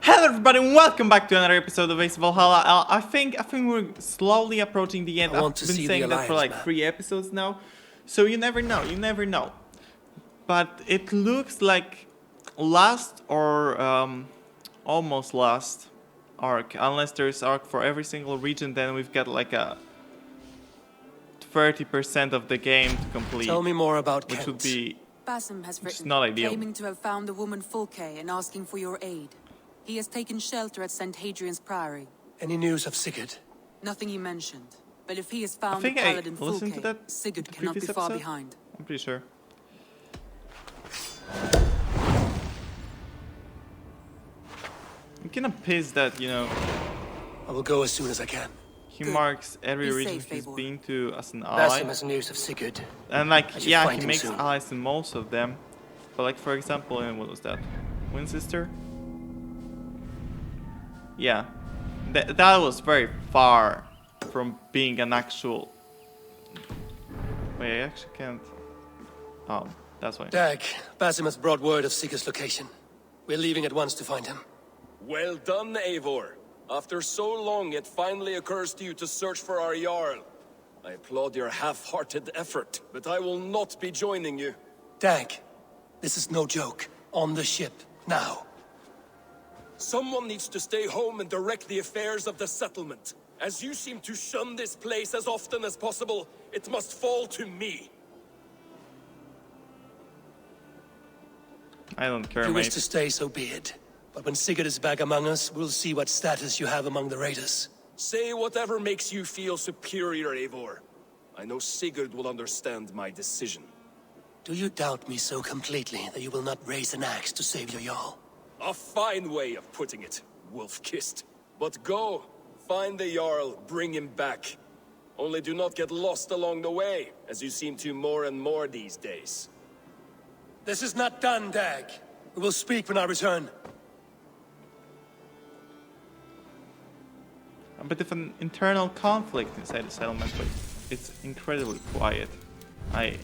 Hello everybody and welcome back to another episode of Valhalla. I think we're slowly approaching the end. I've been saying that for like 3 episodes now. So you never know. But it looks like last or almost last arc. Unless there's arc for every single region, then we've got like a 30% of the game to complete. Tell me more about which Kent. would be Basim has written, not ideal. claiming to have found the woman Fulke and asking for your aid. He has taken shelter at St. Hadrian's Priory. Any news of Sigurd? Nothing you mentioned. But if he has found the paladin Fulke, Sigurd cannot be far behind. I'm pretty sure. I'm kinda pissed that, you know, I will go as soon as I can. he marks every region he's been to as an ally. Basim has news of Sigurd. And like, yeah, he makes soon. allies in most of them. But like, for example, in what was that? Winchester? Yeah. That was very far from being an actual... Wait, I actually can't... Oh, that's why. Dag, Basim has brought word of Sigurd's location. We're leaving at once to find him. Well done, Eivor. After so long, it finally occurs to you to search for our Jarl. I applaud your half-hearted effort, but I will not be joining you. Dag, this is no joke. On the ship, now. Someone needs to stay home and direct the affairs of the settlement. As you seem to shun this place as often as possible, it must fall to me. I don't care, If you mate. wish to stay, so be it. But when Sigurd is back among us, we'll see what status you have among the raiders. Say whatever makes you feel superior, Eivor. I know Sigurd will understand my decision. Do you doubt me so completely that you will not raise an axe to save your Jarl? A fine way of putting it, wolf-kissed. But go, find the Jarl, bring him back. Only do not get lost along the way, as you seem to more and more these days. This is not done, Dag. We will speak when I return. But if an internal conflict inside the settlement, but it's incredibly quiet. I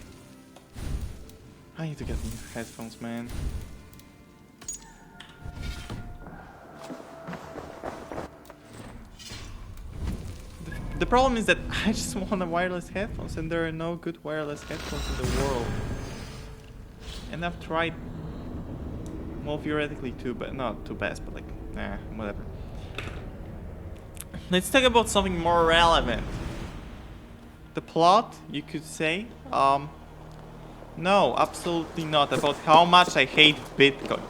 need to get new headphones, man. The problem is that I just want a wireless headphones, and there are no good wireless headphones in the world. And I've tried, well, theoretically too, but not too best, but like, nah, whatever. Let's talk about something more relevant. The plot, you could say. No, absolutely not. About how much I hate Bitcoin.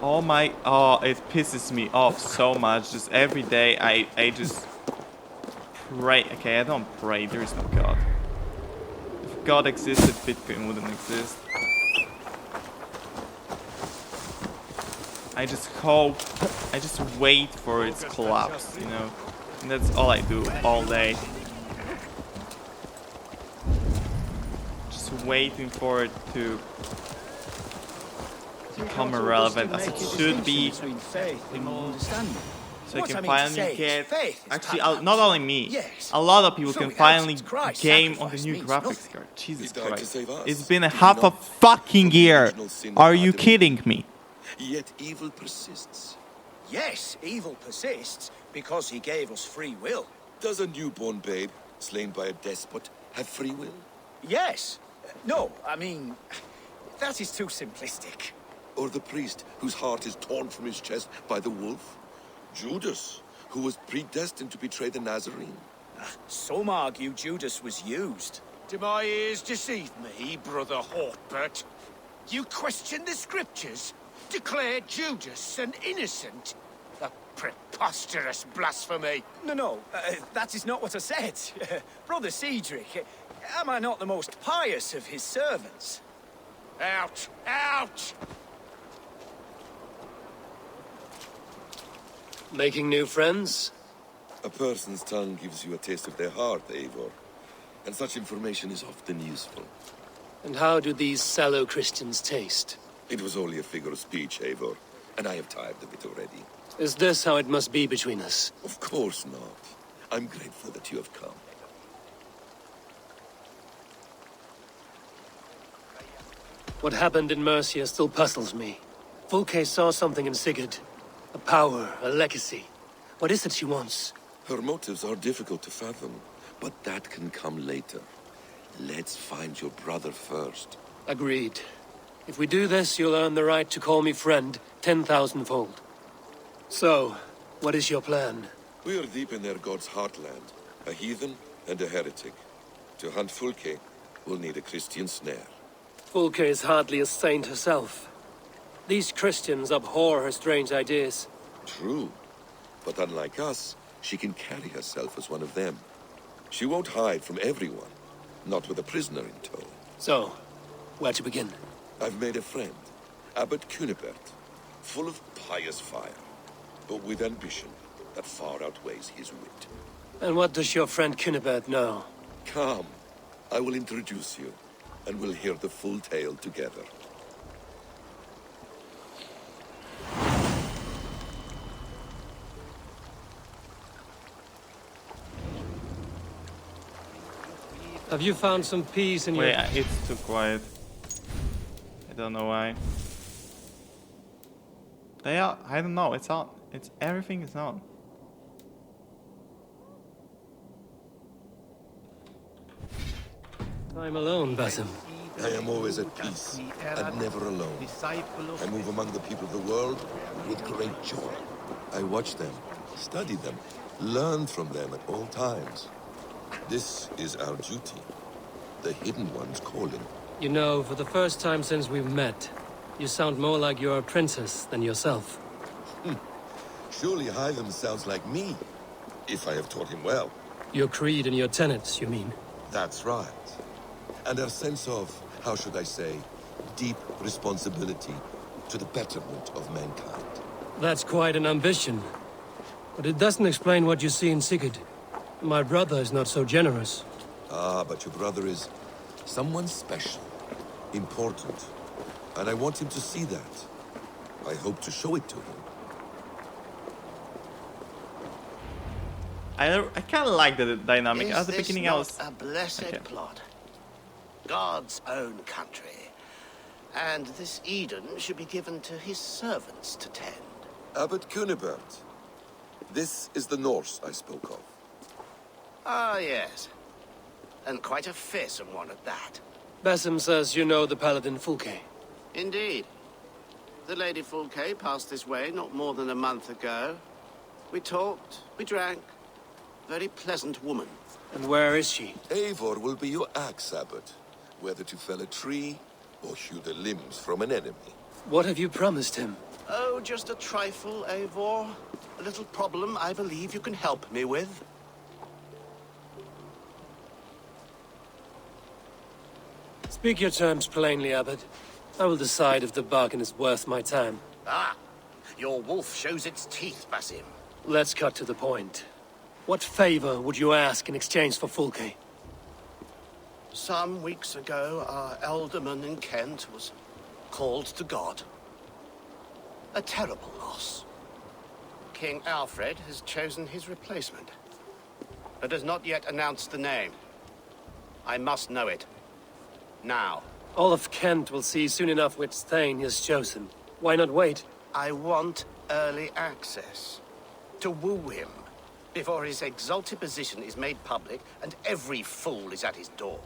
Oh, it pisses me off so much. Just every day, I just pray. Okay, I don't pray. There is no God. If God existed, Bitcoin wouldn't exist. I just hope, I just wait for its collapse, you know? And that's all I do all day. Just waiting for it to become irrelevant as it should be. So I can finally get, actually, not only me, a lot of people can finally game on the new graphics card. Jesus Christ. It's been a half a fucking year. Are you kidding me? Yet evil persists. Yes, evil persists because he gave us free will. Does a newborn babe, slain by a despot, have free will? Yes. No, I mean, that is too simplistic. Or the priest whose heart is torn from his chest by the wolf? Judas, who was predestined to betray the Nazarene? Some argue Judas was used. Do my ears deceive me, Brother Hortbert? You question the scriptures? Declare Judas an innocent? A preposterous blasphemy. No, that is not what I said. Brother Cedric, am I not the most pious of his servants? Out! Out! Making new friends? A person's tongue gives you a taste of their heart, Eivor. And such information is often useful. And how do these sallow Christians taste? It was only a figure of speech, Eivor, and I have tired of it already. Is this how it must be between us? Of course not. I'm grateful that you have come. What happened in Mercia still puzzles me. Fulke saw something in Sigurd. A power, a legacy. What is it she wants? Her motives are difficult to fathom, but that can come later. Let's find your brother first. Agreed. If we do this, you'll earn the right to call me friend 10,000-fold. So, what is your plan? We are deep in their god's heartland, a heathen and a heretic. To hunt Fulke, we'll need a Christian snare. Fulke is hardly a saint herself. These Christians abhor her strange ideas. True, but unlike us, she can carry herself as one of them. She won't hide from everyone, not with a prisoner in tow. So, where to begin? I've made a friend, Abbot Cunibert, full of pious fire, but with ambition that far outweighs his wit. And what does your friend Cunibert know? Come, I will introduce you, and we'll hear the full tale together. Have you found some peace in your... Wait, it's too quiet. I don't know why. They are... I don't know, it's on. It's... everything is on. I'm alone, Basim. I am always at peace, and never alone. I move among the people of the world with great joy. I watch them, study them, learn from them at all times. This is our duty. The Hidden One's calling. You know, for the first time since we've met, you sound more like you're a princess than yourself. Surely Hytham sounds like me, if I have taught him well. Your creed and your tenets, you mean? That's right. And our sense of, how should I say, deep responsibility to the betterment of mankind. That's quite an ambition. But it doesn't explain what you see in Sigurd. My brother is not so generous. Ah, but your brother is someone special, important. And I want him to see that. I hope to show it to him. I kind of like the dynamic. At the beginning I was... a blessed plot? God's own country. And this Eden should be given to his servants to tend. Abbot Cunibert. This is the Norse I spoke of. Ah, yes. And quite a fearsome one at that. Basim says you know the paladin Fulke. Indeed. The Lady Fulke passed this way not more than a month ago. We talked, we drank. Very pleasant woman. And where is she? Eivor will be your axe, Abbot. Whether to fell a tree or hew the limbs from an enemy. What have you promised him? Oh, just a trifle, Eivor. A little problem I believe you can help me with. Speak your terms plainly, Abbot. I will decide if the bargain is worth my time. Ah, your wolf shows its teeth, Basim. Let's cut to the point. What favor would you ask in exchange for Fulke? Some weeks ago, our alderman in Kent was called to God. A terrible loss. King Alfred has chosen his replacement, but has not yet announced the name. I must know it. Now. All of Kent will see soon enough which Thane is chosen. Why not wait? I want early access. To woo him, before his exalted position is made public and every fool is at his door.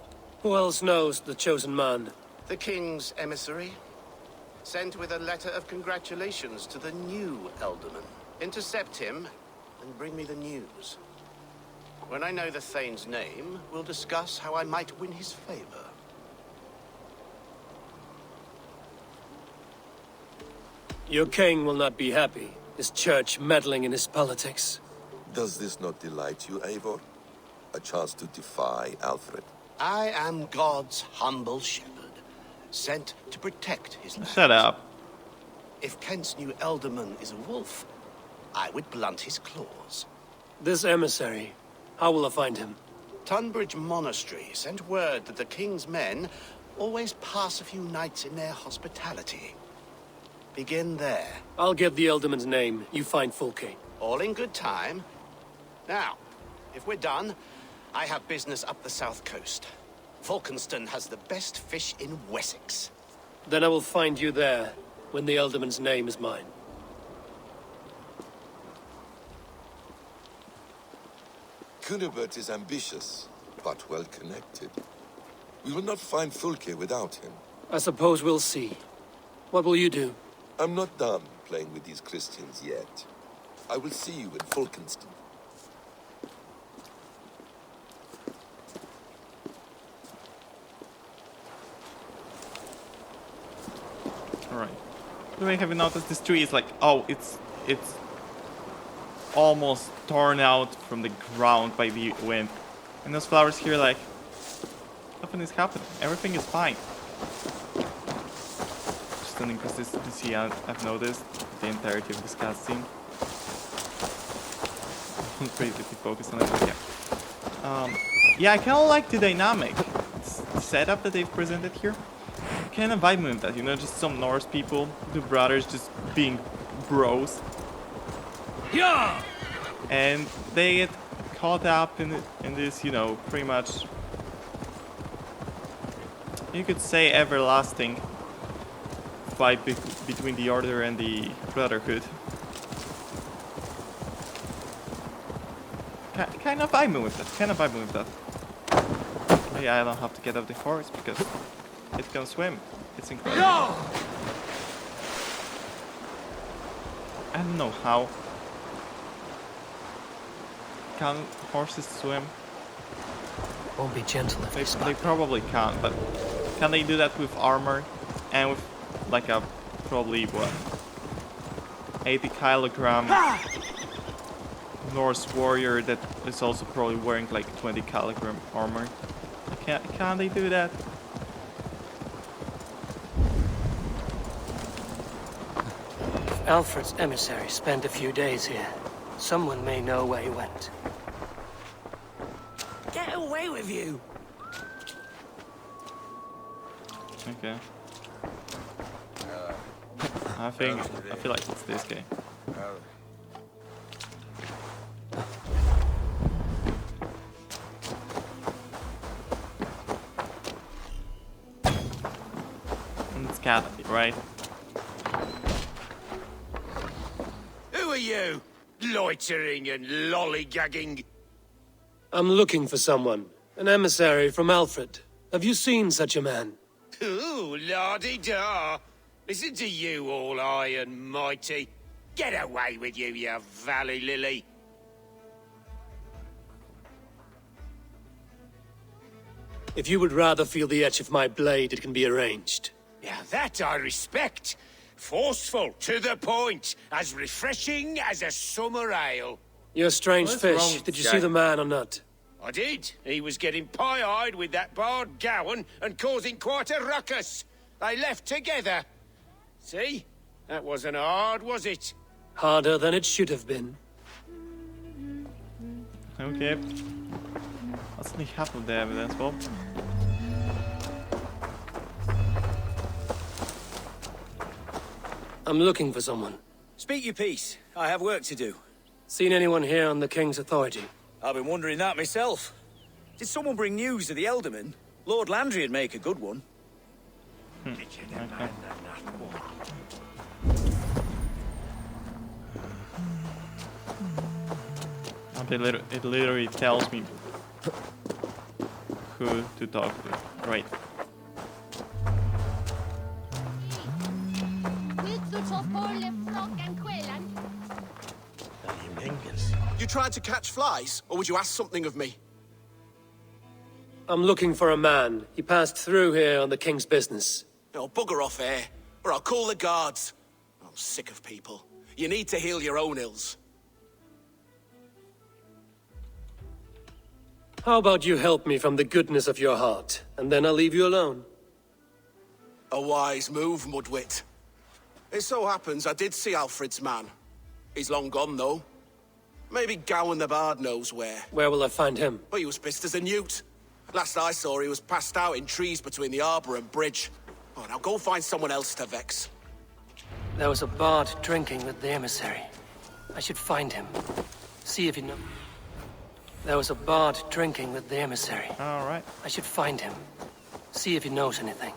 Who else knows the chosen man? The king's emissary, sent with a letter of congratulations to the new alderman. Intercept him and bring me the news. When I know the Thane's name, we'll discuss how I might win his favor. Your king will not be happy. His church meddling in his politics. Does this not delight you, Eivor? A chance to defy Alfred? I am God's humble shepherd, sent to protect his land. Shut up. If Kent's new alderman is a wolf, I would blunt his claws. This emissary, how will I find him? Tunbridge Monastery sent word that the king's men always pass a few nights in their hospitality. Begin there. I'll get the alderman's name. You find Fulke. All in good time. Now, if we're done, I have business up the south coast. Falkenston has the best fish in Wessex. Then I will find you there, when the alderman's name is mine. Cunibert is ambitious, but well connected. We will not find Fulke without him. I suppose we'll see. What will you do? I'm not done playing with these Christians yet. I will see you in Fulkenston. Alright. You may have noticed this tree is like, oh, it's almost torn out from the ground by the wind. And those flowers here, like, nothing is happening. Everything is fine. Just an inconsistency I've noticed the entirety of this cutscene. I'm crazy to focus on it, but yeah. Yeah, I kind of like the dynamic setup that they've presented here. Kind of vibe with that, you know, just some Norse people, two brothers just being bros. Yeah! And they get caught up in this, you know, pretty much, you could say, everlasting fight between the Order and the Brotherhood. Kind of vibing with that, Oh, yeah, I don't have to get off the horse because it can swim. It's incredible. No! I don't know how. Can horses swim? Won't be gentle if They probably can, but can they do that with armor and with like a probably what 80-kilogram Norse warrior that is also probably wearing like 20-kilogram armor? Can they do that? Alfred's emissary spent a few days here. Someone may know where he went. Get away with you! Okay. I feel like it's this guy. And it's gotta be, right? Who are you? Loitering and lollygagging. I'm looking for someone. An emissary from Alfred. Have you seen such a man? Ooh, la-di-da. Listen to you, all high and mighty. Get away with you, you valley lily. If you would rather feel the edge of my blade, it can be arranged. Yeah, that I respect. Forceful, to the point, as refreshing as a summer ale. You're a strange What's wrong fish. with Did you this see guy? the man or not? I did. He was getting pie-eyed with that bard Gowan and causing quite a ruckus. They left together. See? That wasn't hard, was it? Harder than it should have been. Okay. What's the half of the evidence, Bob? I'm looking for someone. Speak your piece. I have work to do. Seen anyone here on the King's authority? I've been wondering that myself. Did someone bring news of the Elderman? Lord Landry'd make a good one. Okay. It literally tells me who to talk to. Right. You tried to catch flies, or would you ask something of me? I'm looking for a man. He passed through here on the King's business. No, bugger off here, or I'll call the guards. I'm sick of people. You need to heal your own ills. How about you help me from the goodness of your heart, and then I'll leave you alone. A wise move, Mudwit. It so happens I did see Alfred's man. He's long gone, though. Maybe Gowan the Bard knows where. Where will I find him? But he was pissed as a newt. Last I saw, he was passed out in trees between the arbor and bridge. Oh, now go find someone else to vex. There was a bard drinking with the emissary. I should find him. See if he knows. There was a bard drinking with the emissary. Alright. I should find him. See if he knows anything.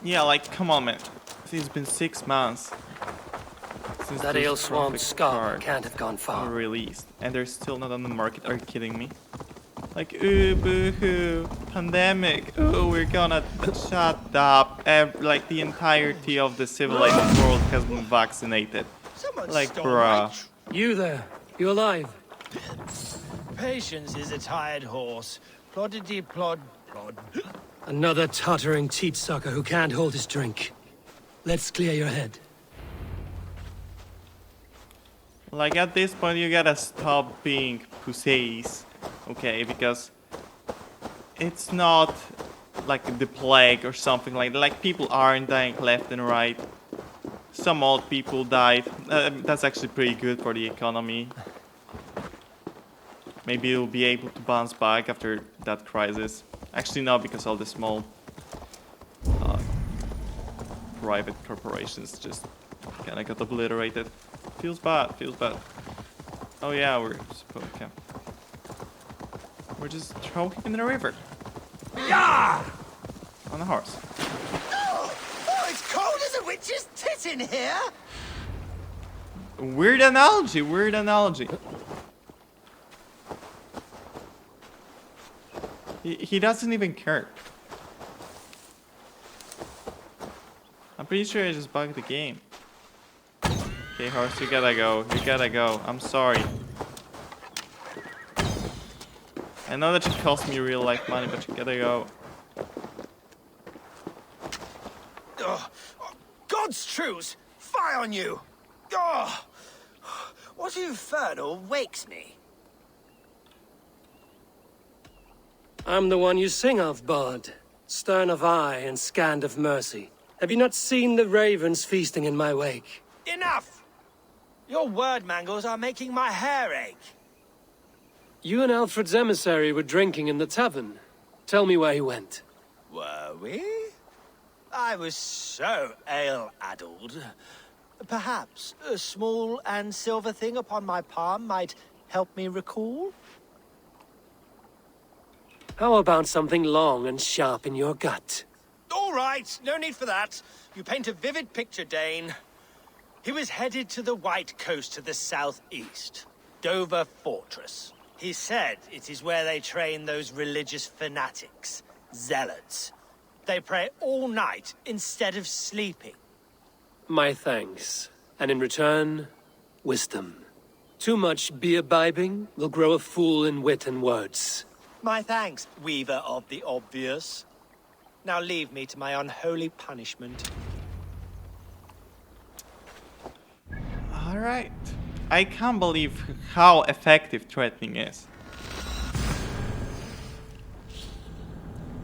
Yeah, like, come on, man. It's been 6 months since That those ale swamp graphic scum cards can't have gone were far. released, and they're still not on the market. Are you kidding me? Like, ooh, boo-hoo, pandemic, ooh, we're gonna shut up. Like, the entirety of the civilized world has been vaccinated. Like, bruh. You there? You alive? Patience is a tired horse. Ploddity plod plod. Another tottering teat sucker who can't hold his drink. Let's clear your head. Like, at this point, you gotta stop being pussies, okay? Because it's not like the plague or something like that. Like, people aren't dying left and right. Some old people died. That's actually pretty good for the economy. Maybe you'll be able to bounce back after that crisis. Actually, no, because all the small private corporations just kind of got obliterated. Feels bad, feels bad. Oh yeah, we're just throwing him in the river. Yeah! On a horse. Oh, it's cold as a witch's tit in here! Weird analogy, weird analogy. He doesn't even care. I'm pretty sure I just bugged the game. Okay, horse, you gotta go. You gotta go. I'm sorry. I know that it cost me real life money, but you gotta go. God's truce! Fie on you! Oh, what infernal wakes me? I'm the one you sing of, Bard. Stern of eye and scanned of mercy. Have you not seen the ravens feasting in my wake? Enough! Your word mangles are making my hair ache. You and Alfred's emissary were drinking in the tavern. Tell me where he went. Were we? I was so ale-addled. Perhaps a small and silver thing upon my palm might help me recall? How about something long and sharp in your gut? All right, no need for that. You paint a vivid picture, Dane. He was headed to the White Coast to the southeast, Dover Fortress. He said it is where they train those religious fanatics, zealots. They pray all night instead of sleeping. My thanks. And in return, wisdom. Too much beer-bibbing will grow a fool in wit and words. My thanks, weaver of the obvious. Now leave me to my unholy punishment. Alright. I can't believe how effective threatening is.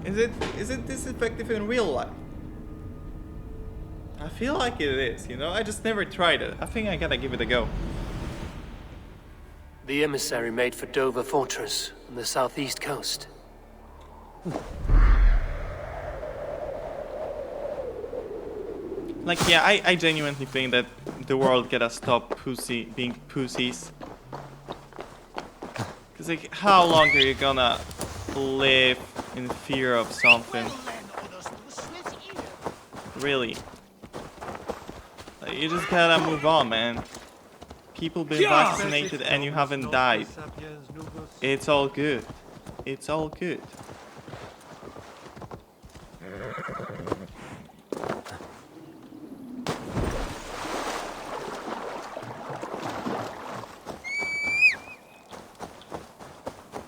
Is it this effective in real life? I feel like it is, you know? I just never tried it. I think I gotta give it a go. The emissary made for Dover Fortress on the southeast coast. Like, yeah, I genuinely think that the world gotta stop being pussies. Cause like, how long are you gonna live in fear of something? Really? Like, you just gotta move on, man. People been vaccinated and you haven't died. It's all good. It's all good.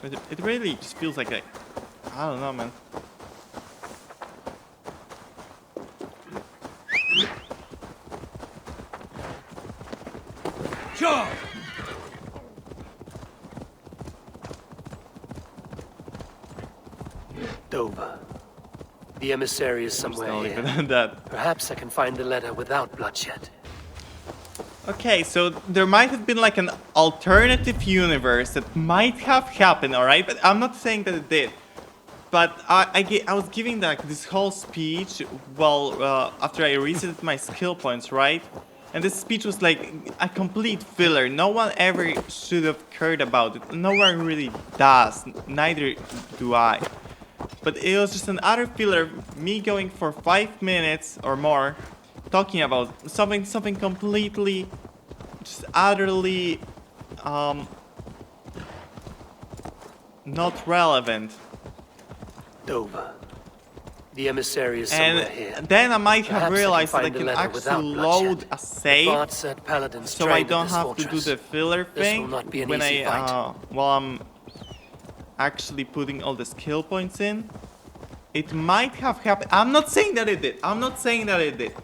But it really just feels like I don't know, man. Dover. The emissary is somewhere I'll leave here. it at that. Perhaps I can find the letter without bloodshed. Okay, so there might have been like an alternative universe that might have happened, alright? But I'm not saying that it did. But I was giving like this whole speech, well, after I reset my skill points, right? And this speech was like a complete filler. No one ever should have cared about it. No one really does. Neither do I. But it was just an utter filler, me going for 5 minutes or more, talking about something completely just utterly not relevant. Dover. The emissary is somewhere here. And then I might have Perhaps realized that I find the can letter actually without load bloodshed. a save, Bard said paladins so I trained in don't this have to do fortress. the filler This thing will not be an when easy fight. while I'm actually putting all the skill points in. It might have happened. I'm not saying that it did. I'm not saying that it did.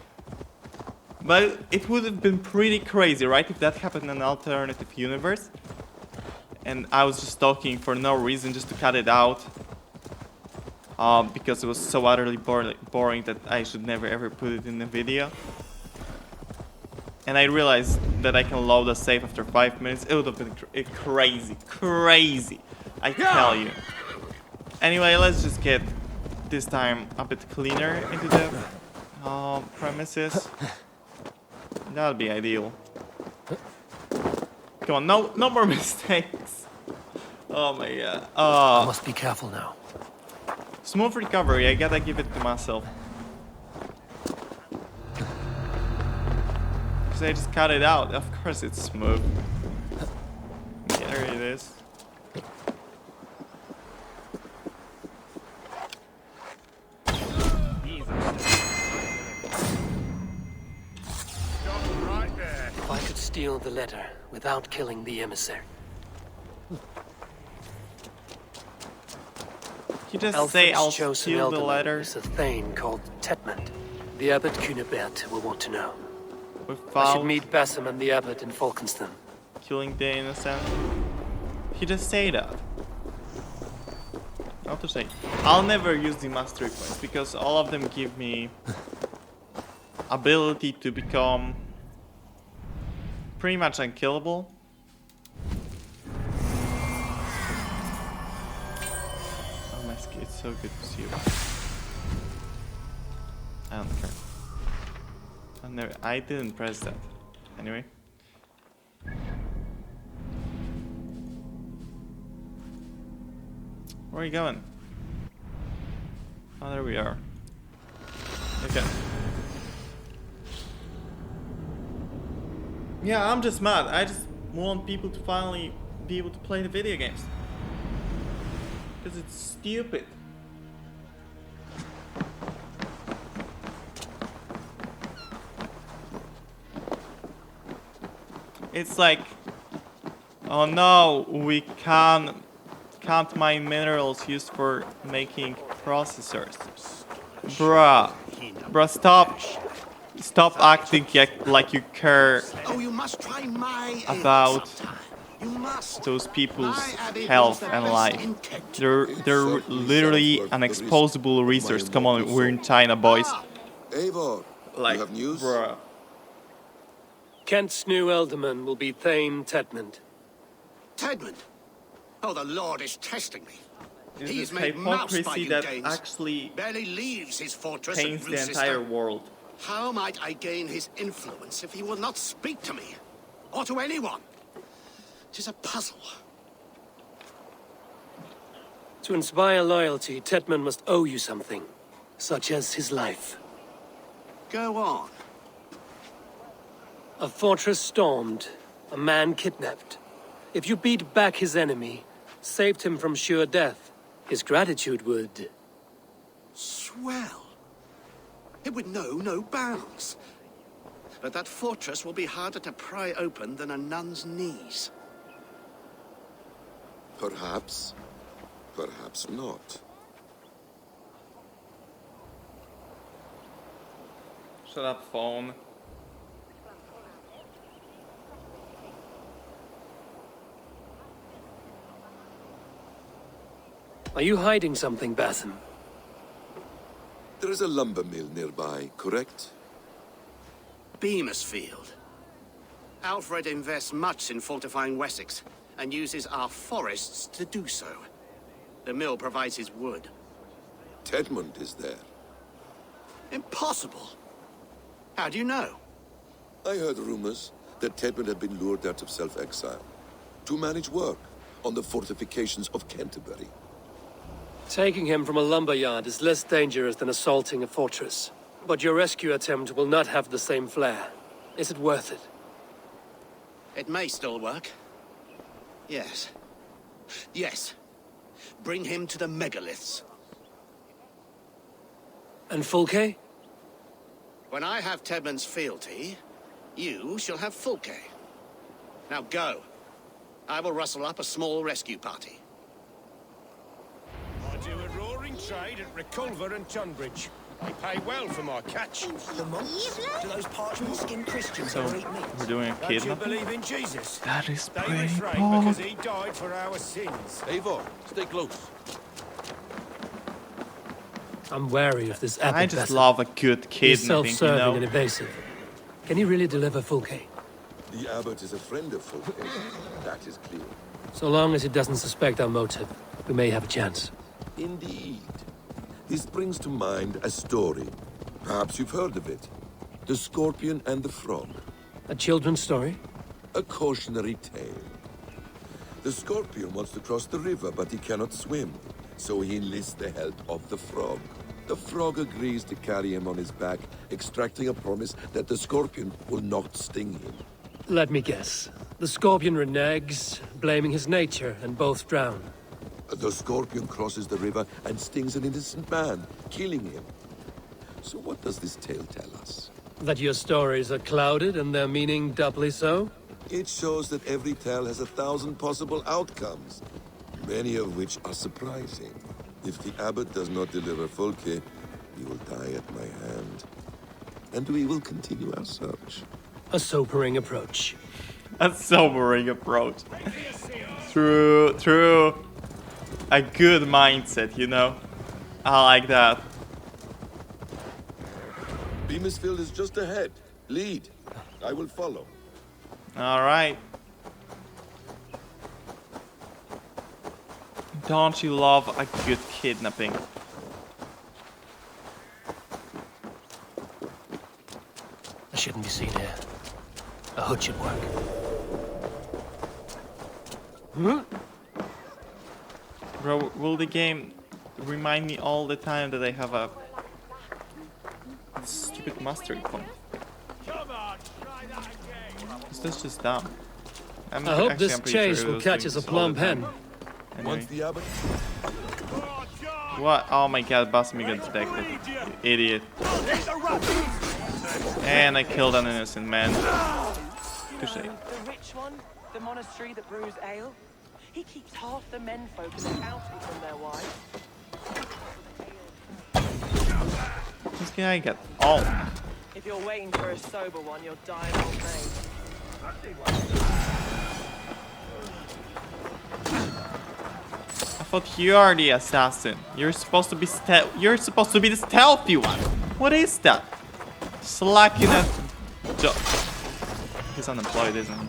But it would have been pretty crazy, right? If that happened in an alternative universe. And I was just talking for no reason, just to cut it out. Because it was so utterly boring that I should never ever put it in the video. And I realized that I can load a save after 5 minutes. It would have been crazy, I tell you. Anyway, let's just get this time a bit cleaner into the premises. That'll be ideal. Come on, no more mistakes. Oh my god. I must be careful now. Smooth recovery, I gotta give it to myself. Because I just cut it out. Of course it's smooth. There it is. If I could steal the letter without killing the emissary. You just say I'll steal the letter. Is a thane called Tetmund. The abbot Cunibert will want to know. I Without should meet Basim and the abbot in Falkenston. killing the innocent. You just say that. How to say? I'll never use the mastery points because all of them give me ability to become pretty much unkillable. Oh my skin, it's so good to see you. I don't care. I didn't press that. Anyway. Where are you going? Oh, there we are. Okay. Yeah, I'm just mad. I just want people to finally be able to play the video games. Because it's stupid. It's like, oh no, we can't mine minerals used for making processors. Bruh, stop acting like you care about those people's health and life. They're literally unexposable resource. Come on, we're in China, boys. Eivor, Like, you have news? bruh. Kent's new ealdorman will be Thane Tetmund. Tedmund? Oh, the Lord is testing me. Is He this is made mouse by hypocrisy you that Danes. actually Barely leaves his fortress and paints the looses entire them. world? How might I gain his influence if he will not speak to me? Or to anyone? 'Tis a puzzle. To inspire loyalty, Tetmund must owe you something, such as his life. Go on. A fortress stormed, a man kidnapped. If you beat back his enemy, saved him from sure death, his gratitude would... Swell. It would know no bounds. But that fortress will be harder to pry open than a nun's knees. Perhaps. Perhaps not. Shut up, phone. Are you hiding something, Basim? There is a lumber mill nearby, correct? Beamisfield. Alfred invests much in fortifying Wessex, and uses our forests to do so. The mill provides his wood. Tedmund is there. Impossible! How do you know? I heard rumors that Tedmund had been lured out of self-exile to manage work on the fortifications of Canterbury. Taking him from a lumberyard is less dangerous than assaulting a fortress. But your rescue attempt will not have the same flair. Is it worth it? It may still work. Yes. Yes. Bring him to the megaliths. And Fulke? When I have Tedman's fealty, you shall have Fulke. Now go. I will rustle up a small rescue party. I do a roaring trade at Reculver and Tunbridge. They pay well for my catch. The monks? Do those parchment-skinned Christians So ever eat meat? we're doing a Don't you kidnapping. believe in Jesus? That is Stay pretty refrain cool. because he died for our sins. Eivor, stay close. I'm wary of this I epic just vessel. love a good He's kidnapping, you self-serving know. and evasive. Can he really deliver Fulke? The abbot is a friend of Fulke. That is clear. So long as he doesn't suspect our motive, we may have a chance. Indeed. This brings to mind a story. Perhaps you've heard of it. The Scorpion and the Frog. A children's story? A cautionary tale. The Scorpion wants to cross the river, but he cannot swim. So he enlists the help of the Frog. The Frog agrees to carry him on his back, extracting a promise that the Scorpion will not sting him. Let me guess. The Scorpion reneges, blaming his nature, and both drown. The Scorpion crosses the river and stings an innocent man, killing him. So what does this tale tell us? That your stories are clouded and their meaning doubly so? It shows that every tale has 1,000 possible outcomes, many of which are surprising. If the abbot does not deliver Fulke, he will die at my hand. And we will continue our search. A sobering approach. A sobering approach. Through a good mindset, you know? I like that. Beamisfield is just ahead. Lead. I will follow. Alright. Don't you love a good kidnapping? I shouldn't be seen here. A hood should work. Bro, will the game remind me all the time that I have a stupid mastery point? Is this just dumb? I hope actually, this I'm pretty chase sure it will was catch doing us a this all the plump time. hen. Anyway. Once the abbot... What? Oh my god, Bossy got detected. You idiot. And I killed an innocent man. Touche. The rich one, the monastery that brews ale, he keeps half the menfolk in the county from their wives. This guy got all. If you're waiting for a sober one, you're dying old maid. I thought you are the assassin. You're supposed to be You're supposed to be the stealthy one. What is that? Slacking at. He's unemployed, isn't he?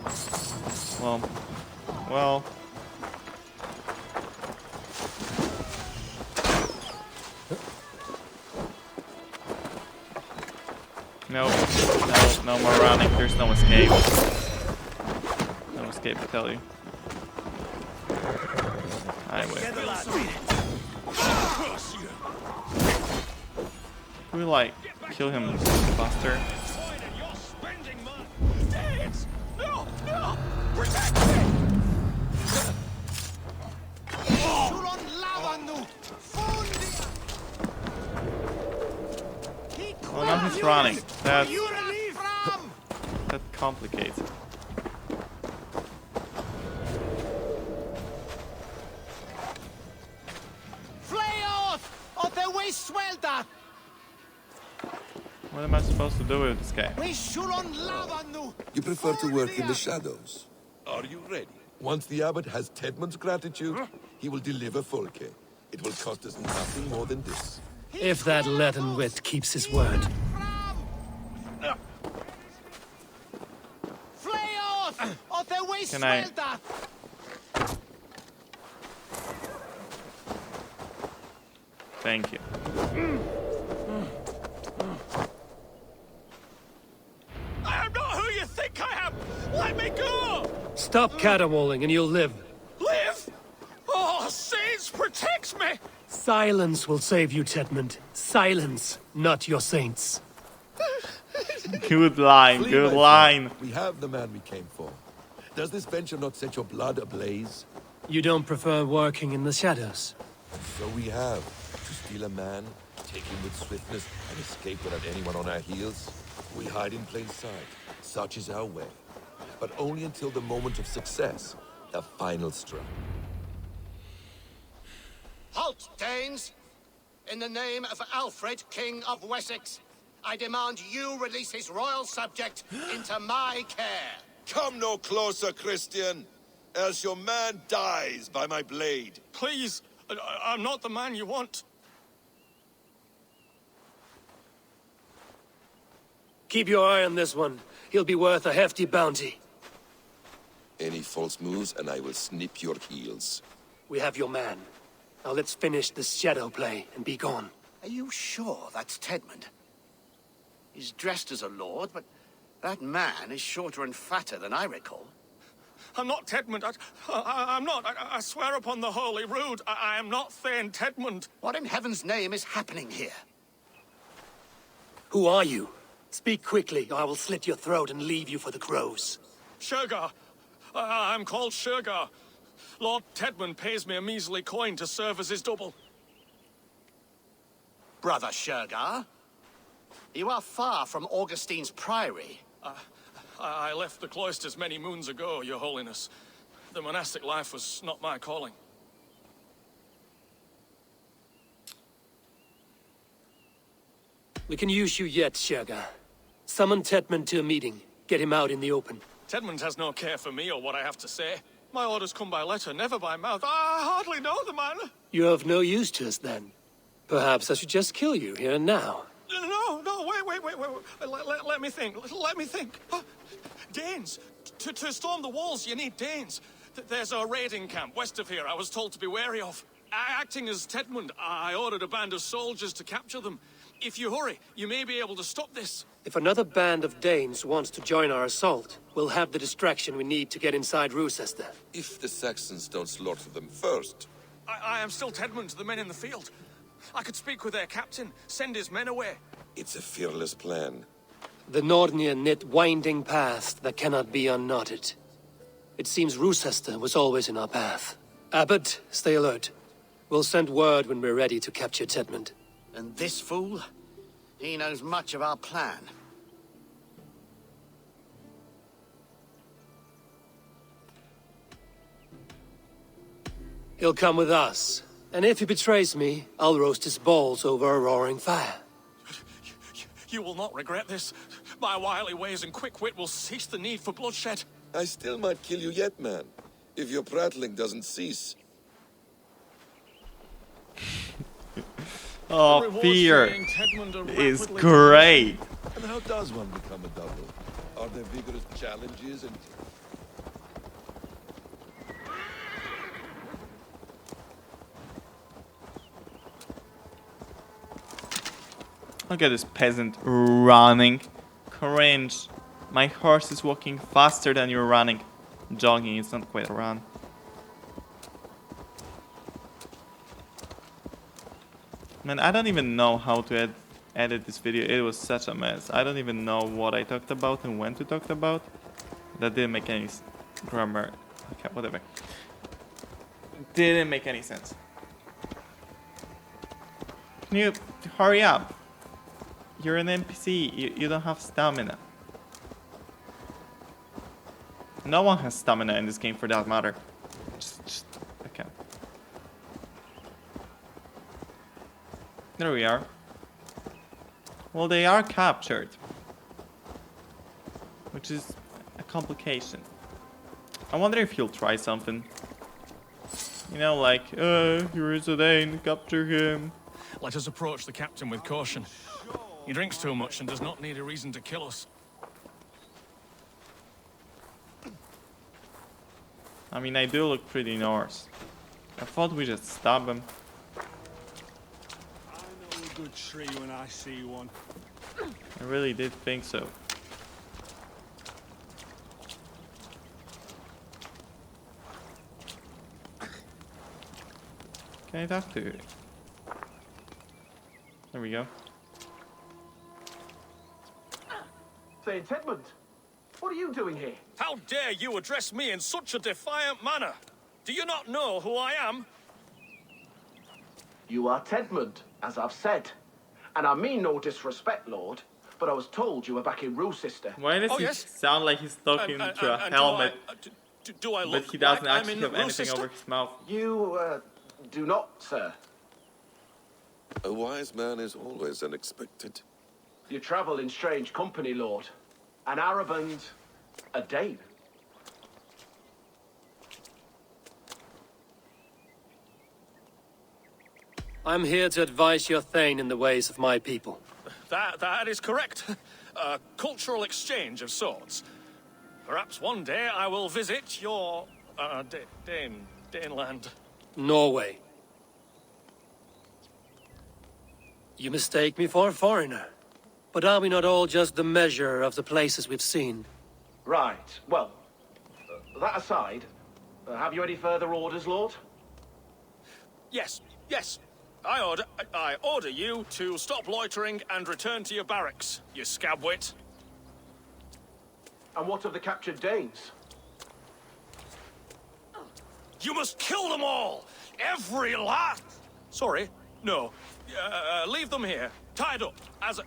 Well. No more running. There's no escape. No escape, I tell you. Anyway. We like kill him faster. Well, now he's running. That complicates it. What am I supposed to do with this guy? You prefer to work in the shadows. Are you ready? Once the abbot has Tedman's gratitude, he will deliver Fulke. It will cost us nothing more than this. If that leaden wit keeps his word. Can I? Thank you. I am not who you think I am! Let me go! Stop caterwauling and you'll live. Live? Oh, saints protects me! Silence will save you, Tedmund. Silence, not your saints. Good line, Flee, good my line. friend. We have the man we came for. Does this venture not set your blood ablaze? You don't prefer working in the shadows? So we have. To steal a man, take him with swiftness, and escape without anyone on our heels? We hide in plain sight. Such is our way. But only until the moment of success. The final stroke. Halt, Danes! In the name of Alfred, King of Wessex, I demand you release his royal subject into my care. Come no closer, Christian, else your man dies by my blade. Please, I'm not the man you want. Keep your eye on this one. He'll be worth a hefty bounty. Any false moves, and I will snip your heels. We have your man. Now let's finish this shadow play and be gone. Are you sure that's Tedmund? He's dressed as a lord, but that man is shorter and fatter than I recall. I'm not Tedmund. I'm not. I swear upon the Holy Rood, I am not Thane Tedmund. What in heaven's name is happening here? Who are you? Speak quickly, or I will slit your throat and leave you for the crows. Shergar. I'm called Shergar. Lord Tedmund pays me a measly coin to serve as his double. Brother Shergar, you are far from Augustine's priory. I left the cloisters many moons ago, Your Holiness. The monastic life was not my calling. We can use you yet, Shergar. Summon Tedmund to a meeting. Get him out in the open. Tedmund has no care for me or what I have to say. My orders come by letter, never by mouth. I hardly know the man. You're of no use to us, then. Perhaps I should just kill you here and now. No, wait. Let me think. Danes. To storm the walls, you need Danes. There's a raiding camp west of here I was told to be wary of. Acting as Tedmund, I ordered a band of soldiers to capture them. If you hurry, you may be able to stop this. If another band of Danes wants to join our assault, we'll have the distraction we need to get inside Rochester. If the Saxons don't slaughter them first. I am still Tedmund to the men in the field. I could speak with their captain, send his men away. It's a fearless plan. The Nordnir knit winding paths that cannot be unknotted. It seems Rochester was always in our path. Abbot, stay alert. We'll send word when we're ready to capture Tedmund. And this fool? He knows much of our plan. He'll come with us. And if he betrays me, I'll roast his balls over a roaring fire. You will not regret this. My wily ways and quick wit will cease the need for bloodshed. I still might kill you yet, man. If your prattling doesn't cease. Oh, fear is great. And how does one become a double? Are there vigorous challenges and... Look at this peasant running. Cringe. My horse is walking faster than you're running. Jogging, it's not quite a run. Man, I don't even know how to edit this video. It was such a mess. I don't even know what I talked about and when to talk about. That didn't make any grammar. Okay, whatever. Didn't make any sense. Can you hurry up? You're an NPC. You don't have stamina. No one has stamina in this game for that matter. Just okay. There we are. Well, they are captured. Which is a complication. I wonder if he'll try something. You know, like, here is a Dane, capture him. Let us approach the captain with caution. He drinks too much and does not need a reason to kill us. I mean, I do look pretty Norse. I thought we just stab him. I know a good tree when I see one. I really did think so. Can I talk to you? There we go. Say, Tedmund, What are you doing here? How dare you address me in such a defiant manner? Do you not know who I am? You are Tedmund, as I've said. And I mean no disrespect, Lord, but I was told you were back in Rochester. Why does he sound like he's talking to a helmet? Do I look But he doesn't like actually I'm in have anything Rochester? over his mouth. You, do not, sir. A wise man is always unexpected. You travel in strange company, Lord. An Arab and a Dane. I'm here to advise your Thane in the ways of my people. That is correct. A cultural exchange of sorts. Perhaps one day I will visit your, Daneland. Norway. You mistake me for a foreigner. But are we not all just the measure of the places we've seen? Right. Well, that aside, have you any further orders, Lord? Yes. I order you to stop loitering and return to your barracks, you scabwit. And what of the captured Danes? You must kill them all! Every last! Sorry, no. Leave them here, tied up, as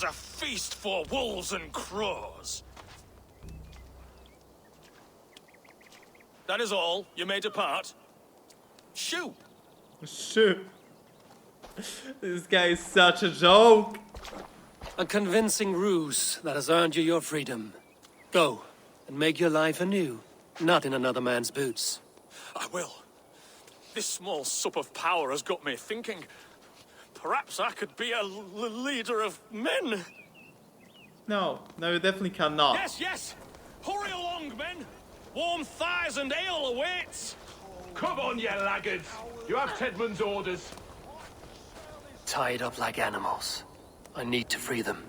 a feast for wolves and crows. That is all. You may depart. Shoo! Shit. This guy is such a joke. A convincing ruse that has earned you your freedom. Go, and make your life anew, not in another man's boots. I will. This small sup of power has got me thinking. Perhaps I could be a leader of men. No, you definitely cannot. Yes! Hurry along, men! Warm thighs and ale awaits! Come on, you laggards! You have Tedmund's orders. Tied up like animals. I need to free them.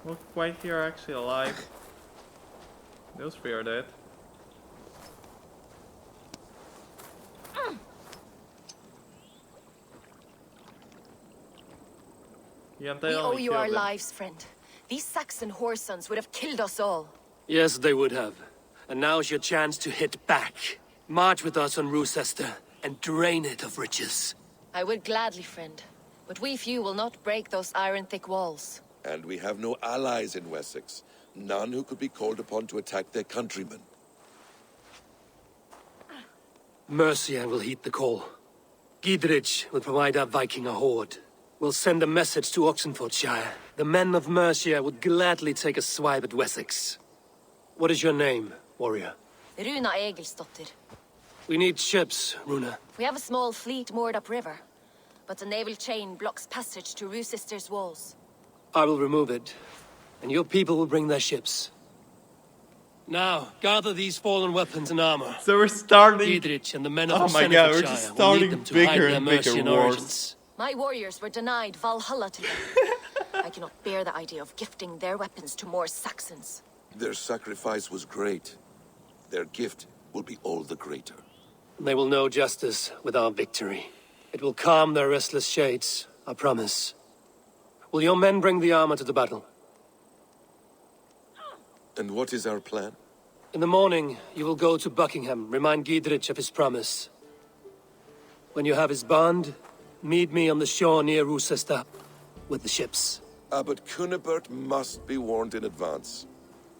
Look, why they are actually alive. Those three are dead. We owe you our lives, friend. These Saxon whoresons would have killed us all. Yes, they would have. And now's your chance to hit back. March with us on Rochester and drain it of riches. I would gladly, friend. But we few will not break those iron-thick walls. And we have no allies in Wessex. None who could be called upon to attack their countrymen. Mercia will heed the call. Gidrich will provide our Viking a horde. We'll send a message to Oxenfordshire. The men of Mercia would gladly take a swipe at Wessex. What is your name, warrior? Runa Egilsdotter. We need ships, Runa. We have a small fleet moored upriver, but the naval chain blocks passage to Rochester's walls. I will remove it, and your people will bring their ships. Now, gather these fallen weapons and armor. So we're starting... Dietrich and the men of oh my god, we're just starting bigger and bigger wars. My warriors were denied Valhalla today. I cannot bear the idea of gifting their weapons to more Saxons. Their sacrifice was great. Their gift will be all the greater. They will know justice with our victory. It will calm their restless shades, I promise. Will your men bring the armor to the battle? And what is our plan? In the morning, you will go to Buckingham, remind Gidrich of his promise. When you have his bond, meet me on the shore near Rochester with the ships. Abbot Cunibert must be warned in advance.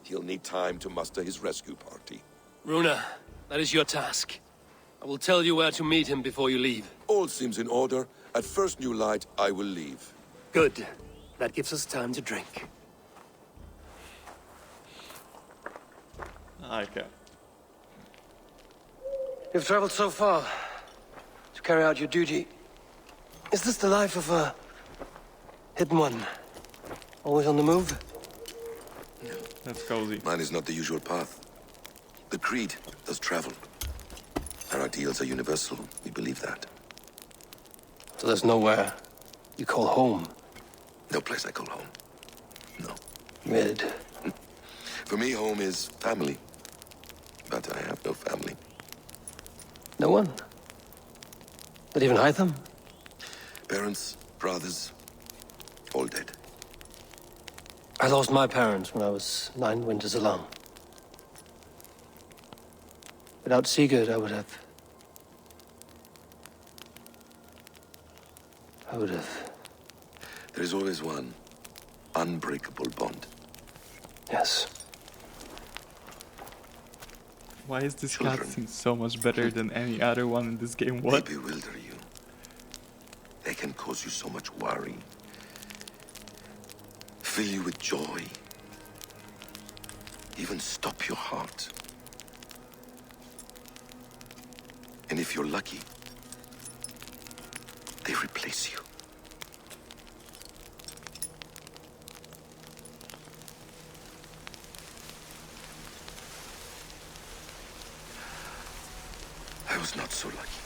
He'll need time to muster his rescue party. Runa, that is your task. I will tell you where to meet him before you leave. All seems in order. At first new light, I will leave. Good. That gives us time to drink. Okay. You've traveled so far to carry out your duty. Is this the life of a hidden one? Always on the move? That's cozy. Mine is not the usual path. The Creed does travel. Our ideals are universal. We believe that. So there's nowhere you call home? No place I call home. No. Mid. For me, home is family. But I have no family. No one? Not even Hytham? Parents, brothers, all dead. I lost my parents when I was 9 winters alone. Without Sigurd, I would have... There is always one unbreakable bond. Yes. Why is this cutscene so much better than any other one in this game? What? They bewilder you. They can cause you so much worry. Fill you with joy. Even stop your heart. And if you're lucky, they replace you. I was not so lucky.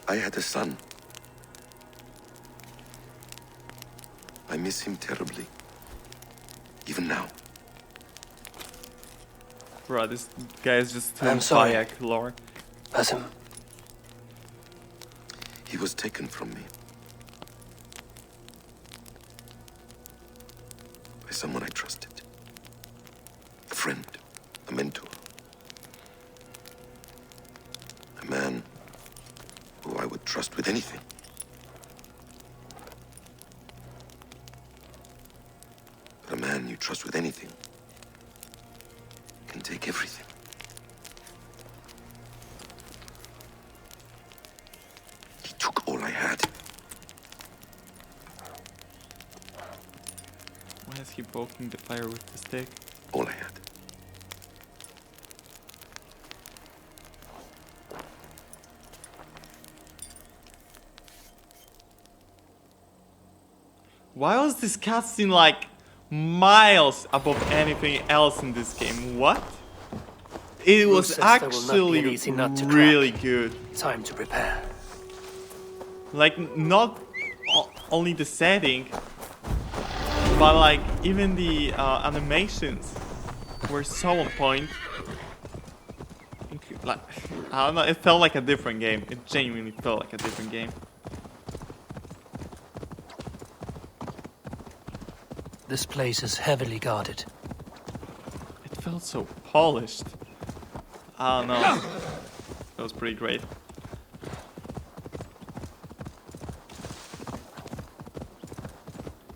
I had a son. I miss him terribly. Even now. Bro, this guy is just too I'm sorry. Bayek lore. Basim. He was taken from me. By someone I trusted. A friend. A mentor. A man who I would trust with anything. But a man you trust with anything can take everything. He took all I had. Why is he poking the fire with the stick? All I had. Why was this cutscene like miles above anything else in this game? What? It was actually really good. Time to prepare. Like, not only the setting, but like even the animations were so on point. Like, I don't know, it felt like a different game. It genuinely felt like a different game. This place is heavily guarded. It felt so polished. I don't know. That was pretty great.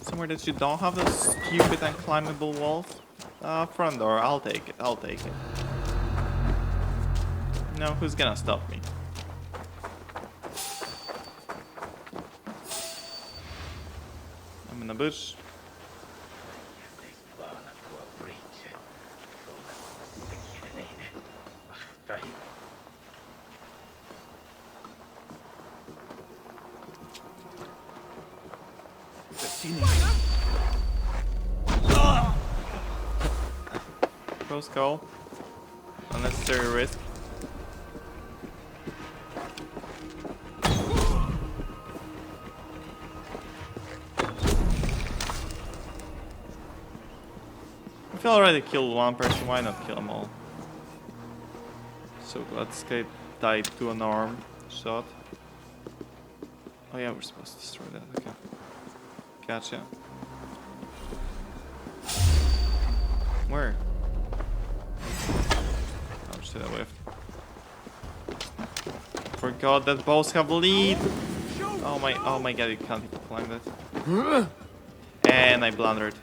Somewhere that you don't have those stupid unclimbable walls. Front door, I'll take it, I'll take it. No, who's gonna stop me? I'm in a bush. Close call. Unnecessary risk. If you already killed one person, why not kill them all? So let's get died to an arm shot. Oh yeah, we're supposed to destroy that, okay. Gotcha. Where? Oh shit, I whiffed. Forgot that bows have lead! Oh my god, you can't even climb that. And I blundered.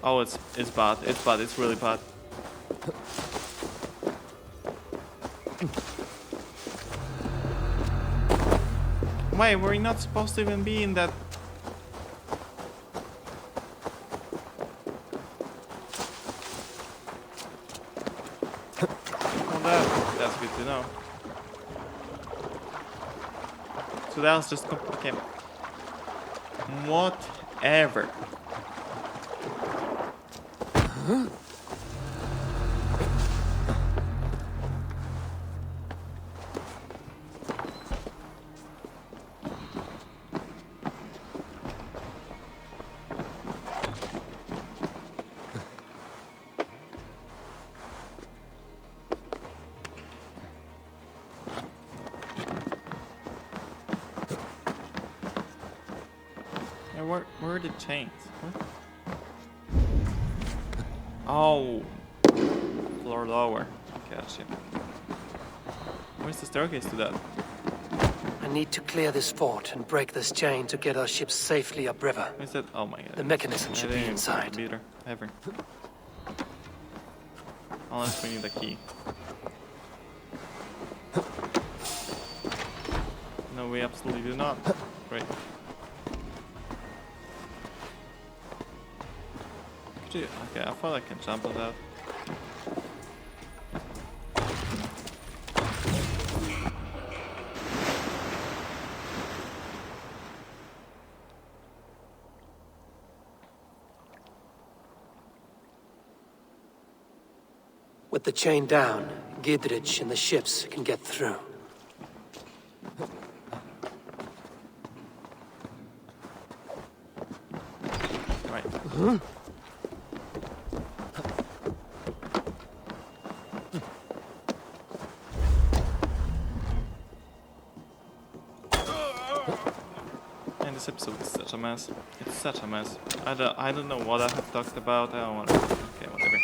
Oh, it's bad, it's really bad. Wait, were we not supposed to even be in that? Well, that's good to know. So that was just okay. Whatever. Where are the chains? What? Oh, floor lower. Gotcha. Where's the staircase to that? I need to clear this fort and break this chain to get our ships safely upriver. Where's that? Oh my god. The mechanism should be inside. Computer, ever. Unless we need a key. No, we absolutely do not. Great. Okay, I thought I can jump on that. With the chain down, Gidrich and the ships can get through. Right. And this episode is such a mess. It's such a mess. I don't know what I have talked about. I don't want to. Okay, whatever.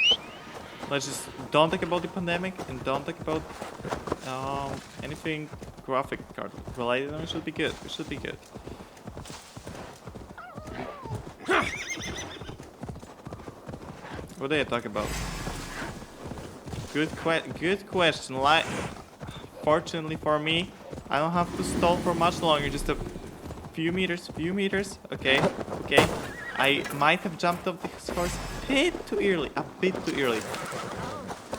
Let's just don't talk about the pandemic and don't talk about anything graphic card related. It should be good. It should be good. What did I talk about? Good question. Like, fortunately for me, I don't have to stall for much longer. Just a few meters. Okay. I might have jumped off this horse a bit too early.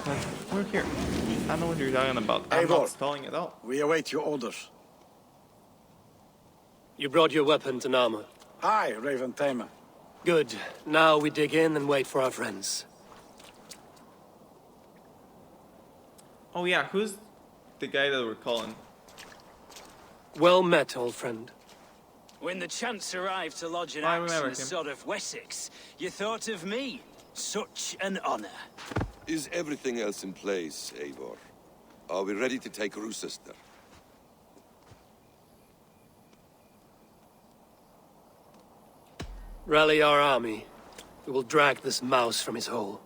But we're here. I know what you're talking about. I'm not stalling at all. We await your orders. You brought your weapons and armor. Aye, Raven Tamer. Good. Now we dig in and wait for our friends. Oh yeah, who's the guy that we're calling? Well met, old friend. When the chance arrived to lodge an axe in the sod of Wessex, you thought of me. Such an honor. Is everything else in place, Eivor? Are we ready to take Rochester? Rally our army. We will drag this mouse from his hole.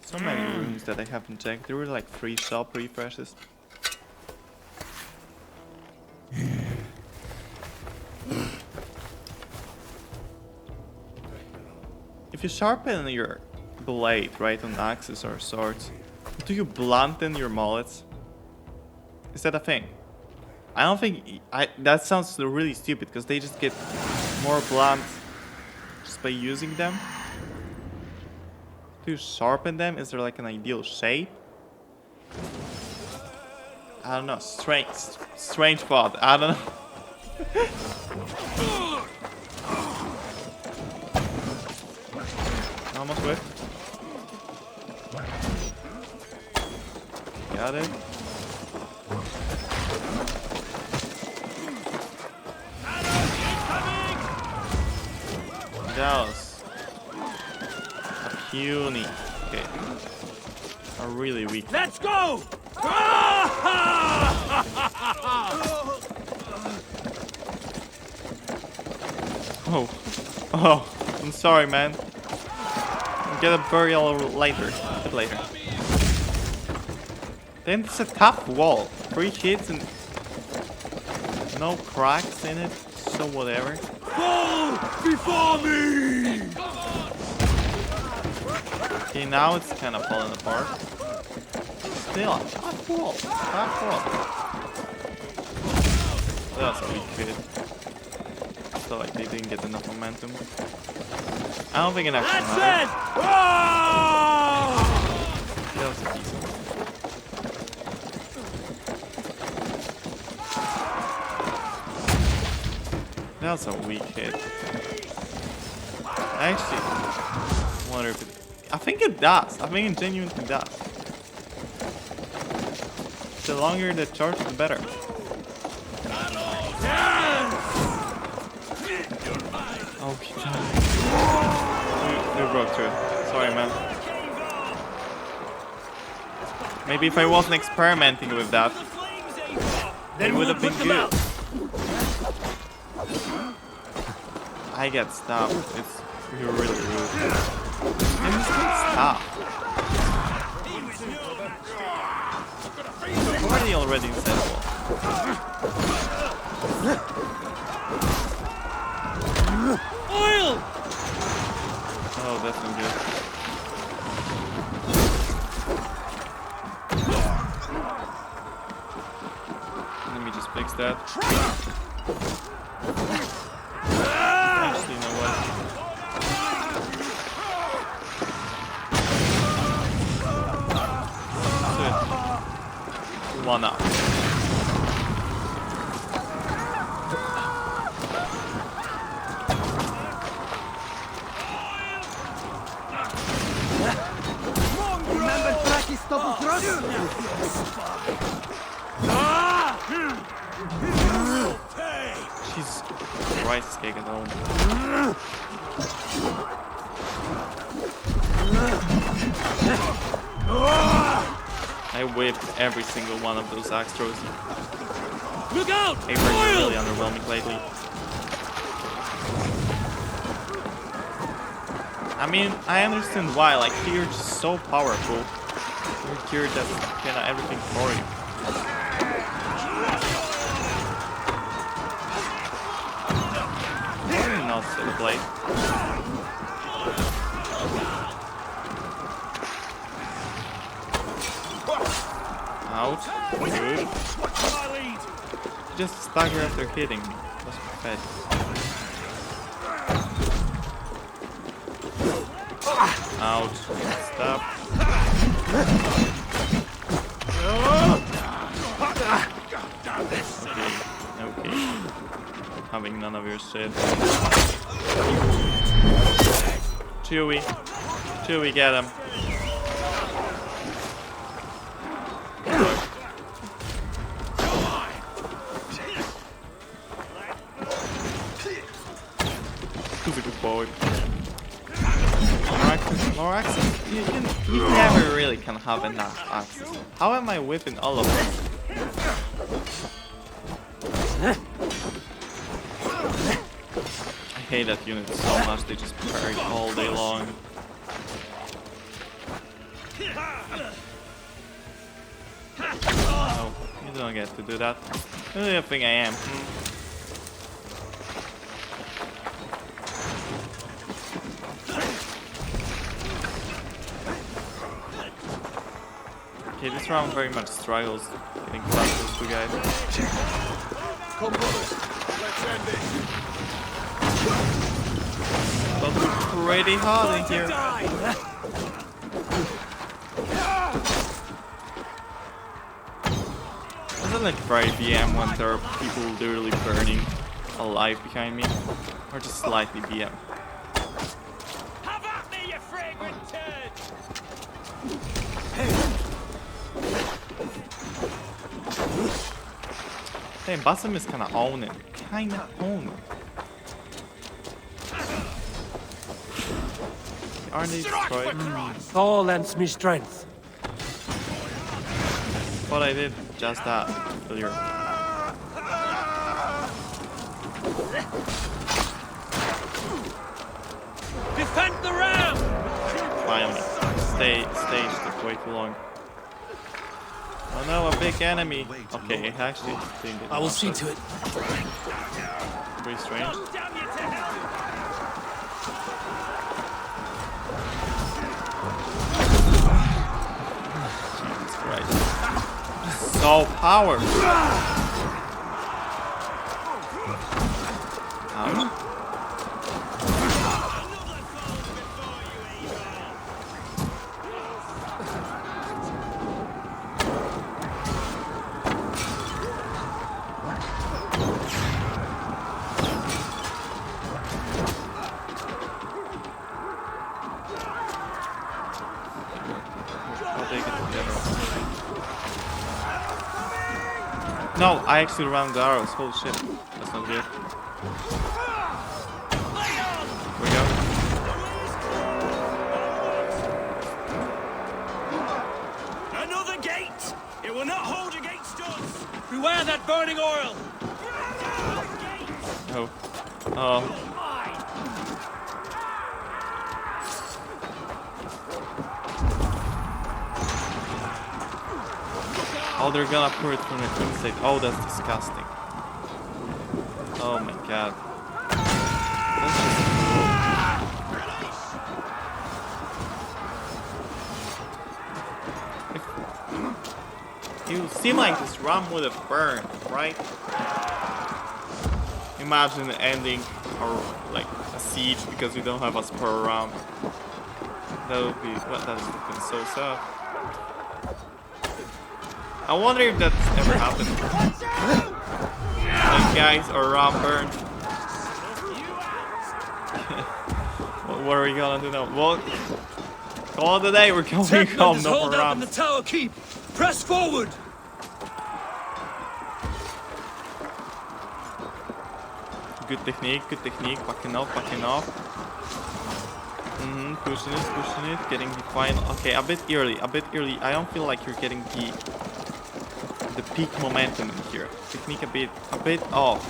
So many rooms that I haven't checked. There were like 3 shop refreshes. If you sharpen your blade, right, on axes or swords, do you blunten your mullets? Is that a thing? I don't think... that sounds really stupid, because they just get more blunt just by using them. Do you sharpen them? Is there like an ideal shape? I don't know. Strange thought. I don't know. Almost with. Got it. That was a puny. Okay. A really weak. Let's go! Oh, I'm sorry, man. I'll get a burial later. A bit later. Then it's a tough wall. 3 hits and no cracks in it, so whatever. Fall before me! Okay, now it's kind of falling apart. Still, a tough wall. That's a weak hit. So like they didn't get enough momentum. I don't think it actually mattered. That was a decent. That's a weak hit. I actually wonder if it... I think it does. I think it genuinely does. The longer the charge, the better. Okay. We broke through it. Sorry, man. Maybe if I wasn't experimenting with that, it would have been good. I get stopped. It's really rude. And this gets stopped. Why are they already inside the wall? Oil! Oh, that's not good. Let me just fix that. Actually, you know what? That's it. One up. Jesus Christ, take it home. I whipped every single one of those axe throws. Look out! Apex are really underwhelming lately. I mean, I understand why, like, you're just so powerful. Your gear does kind of everything for you. Not so blade. Out. Good. Just stagger after hitting me. That's pathetic. Out. Stop. Okay. Having none of your shit. Chewie, get him. He's a good boy. More access? You never really can have enough access. How am I whipping all of them? I hate that unit so much, they just parry all day long. No, you don't get to do that. Who do you think I am? Okay, this round very much struggles getting past those two guys. Come brothers, let's end this. But we're pretty hard in here. Is it like very BM when there are people literally burning alive behind me? Or just slightly BM? Have at me, you fragrant turd! Damn, Basim is kinda owning. Aren't they destroyed? Thor lends me strength. But I did just that earlier. Defend the ram! Finally. Staged took way too long. Oh no, a big enemy. Okay, actually, I will see to it. Pretty strange. Jesus Christ. So powerful. Ouch. No, I actually ran the arrows. Holy shit. That's not good. Here we go. Another gate! It will not hold against us! Beware that burning oil! Oh. Oh. Oh, they're gonna pour it from the inside. Oh, that's disgusting. Oh my god. That's just cool. It would seem like this rum would have burned, right? Imagine ending or like a siege because we don't have a spur rum. That would be that would have been so sad. I wonder if that's ever happened. Like guys or rum burned. What are we gonna do now? Well, call it a day. We're going home. No more rum. The tower keep. Press forward. Good technique. Backing off. Pushing it. Getting the final. Okay, a bit early. I don't feel like you're getting the peak momentum in here. Technique a bit off.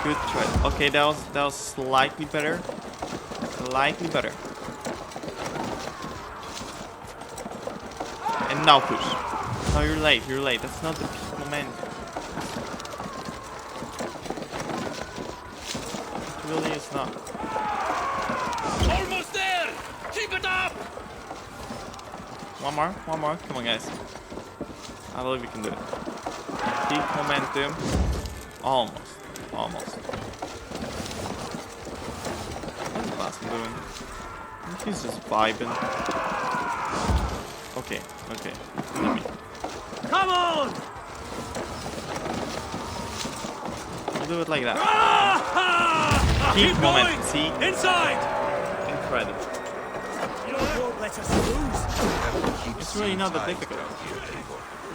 Good try. Okay, that was slightly better. And now push. No, you're late. That's not the peak momentum. It really is not. Almost there. Keep it up. One more. Come on, guys. I believe we can do it. Peak momentum. Almost. What's the last one doing? I think he's just vibing. Okay. Come on! We'll do it like that. Keep momentum, see? Inside! Incredible. You won't let us lose. It's really not that difficult.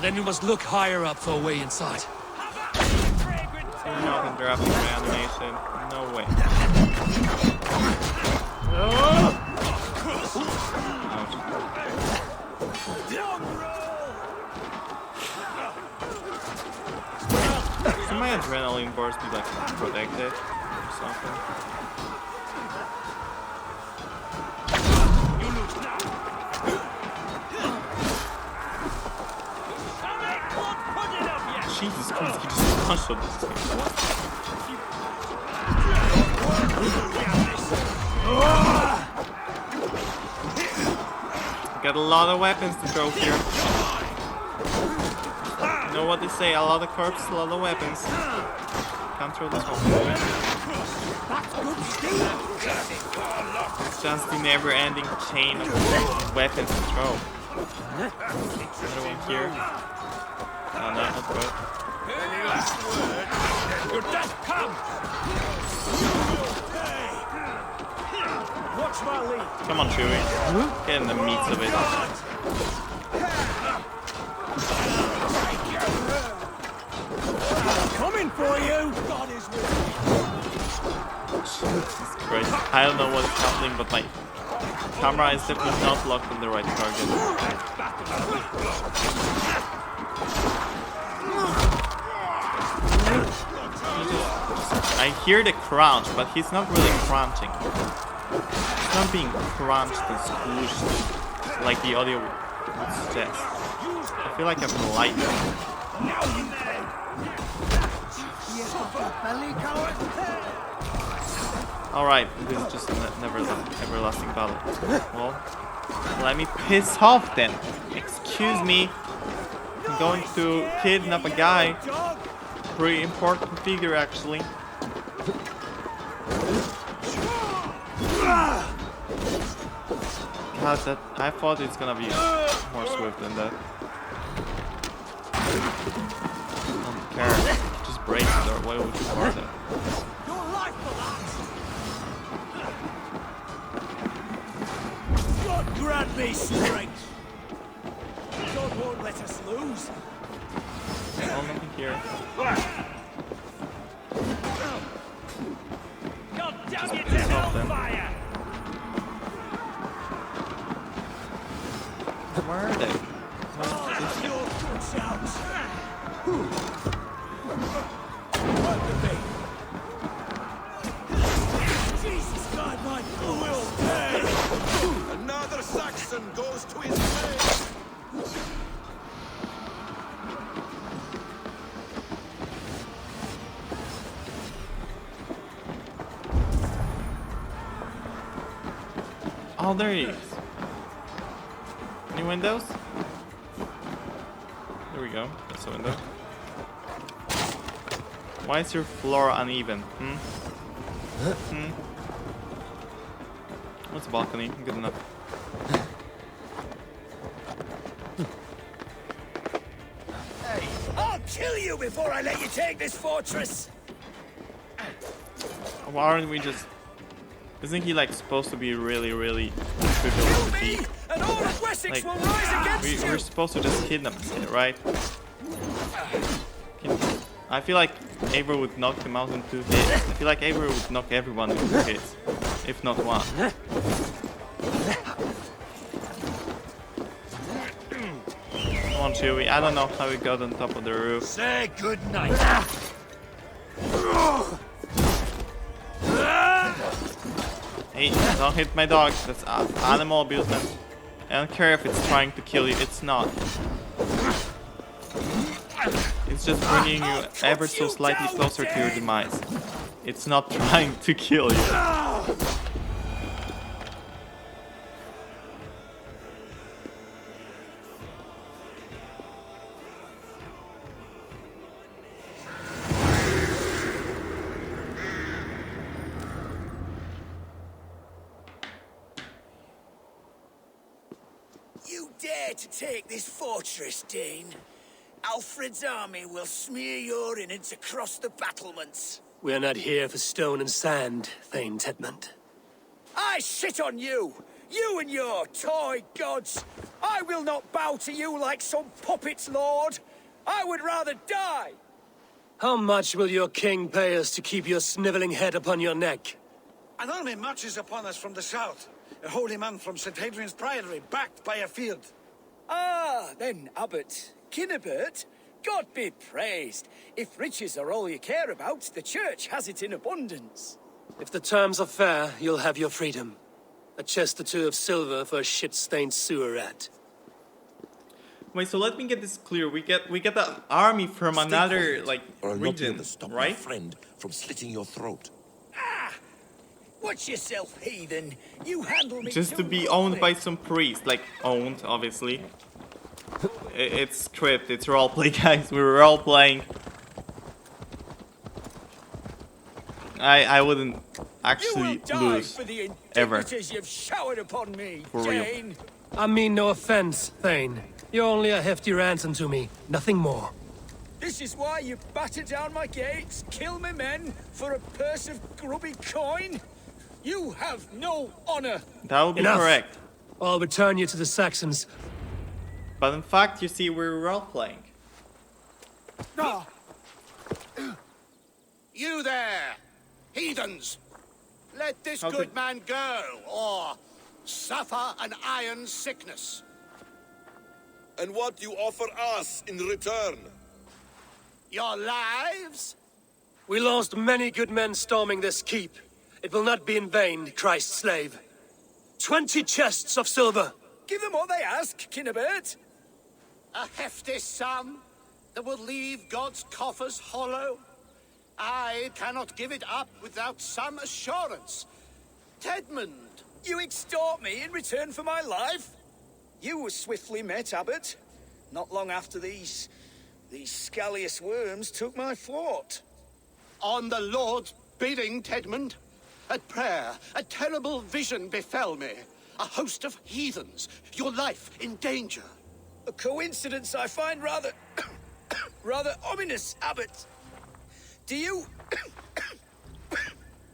Then we must look higher up for a way inside. You're not interrupting my animation. No way. Ouch. So my adrenaline bars be like protected or something. Jesus Christ, he just punched on this thing. Got a lot of weapons to throw here. You know what they say, a lot of corpses, a lot of weapons. Can't throw this one. It's just the never-ending chain of weapons to throw. Another one here. Oh, no, not good. Your death come! Watch my lead. Come on, Chewie. Get in the meats of it. Coming for you! God is with you. Jesus Christ. I don't know what is happening, but my camera is definitely not locked on the right target. I hear the crunch, but he's not really crunching. It's not being crunched and squished like the audio would suggest. I feel like I'm light. Alright, this is just an everlasting battle. Well, let me piss off then. Excuse me. I'm going to kidnap a guy. Pretty important figure, actually. God, I thought it's gonna be more swift than that. I don't care. Just break it, or why would you hurt it? God grant me strength. God won't let us lose. Oh, nothing here. God damn you to hellfire! Where are they? My will pay! Another Saxon goes to his grave! Oh, there he is. Any windows? There we go. That's a window. Why is your floor uneven? What's a balcony? Good enough. Hey, I'll kill you before I let you take this fortress! Why aren't we just... Isn't he like supposed to be really difficult to beat? And all of Wessex will rise against we're supposed to just hit them, right? I feel like Eivor would knock him out in 2 hits. I feel like Eivor would knock everyone in 2 hits, if not 1. Come on, Chewie. I don't know how we got on top of the roof. Say good night. Hey, don't hit my dog. That's animal abuse, man. I don't care if it's trying to kill you. It's not. It's just bringing you ever so slightly closer to your demise. It's not trying to kill you. You dare to take this fortress, Dane? Alfred's army will smear your innards across the battlements. We are not here for stone and sand, Thane Tedmund. I shit on you! You and your toy gods! I will not bow to you like some puppet's lord! I would rather die! How much will your king pay us to keep your sniveling head upon your neck? An army marches upon us from the south. A holy man from St. Hadrian's Priory, backed by a field. Ah, then, Abbot. Kinnebert, God be praised. If riches are all you care about, the church has it in abundance. If the terms are fair, you'll have your freedom. A chest or 2 of silver for a shit-stained sewer rat. Wait, so let me get this clear. We get the army from another quiet, or I'll region, not be able to stop right? my friend from slitting your throat. Watch yourself, heathen. You handle me Just to too be owned roughly. by some priest, like owned, obviously. It's script, it's roleplay, guys. We're role-playing. I wouldn't actually lose For the ever. indignities you've showered upon me, For real. Jane. I mean no offense, Thane. You're only a hefty ransom to me, nothing more. This is why you batter down my gates, kill my men for a purse of grubby coin? You have no honor. That would be Enough. correct. I'll return you to the Saxons. But in fact, you see, we're role-playing. You there, heathens! Let this How good could- man go, or suffer an iron sickness. And what you offer us in return? Your lives? We lost many good men storming this keep. It will not be in vain, Christ's slave. 20 chests of silver. Give them what they ask, Kinnebert. A hefty sum that will leave God's coffers hollow? I cannot give it up without some assurance. Tedmund! You extort me in return for my life? You were swiftly met, Abbot. Not long after these scallious worms took my fort. On the Lord's bidding, Tedmund. At prayer, a terrible vision befell me. A host of heathens, your life in danger. A coincidence I find rather... rather ominous, Abbot. Do you...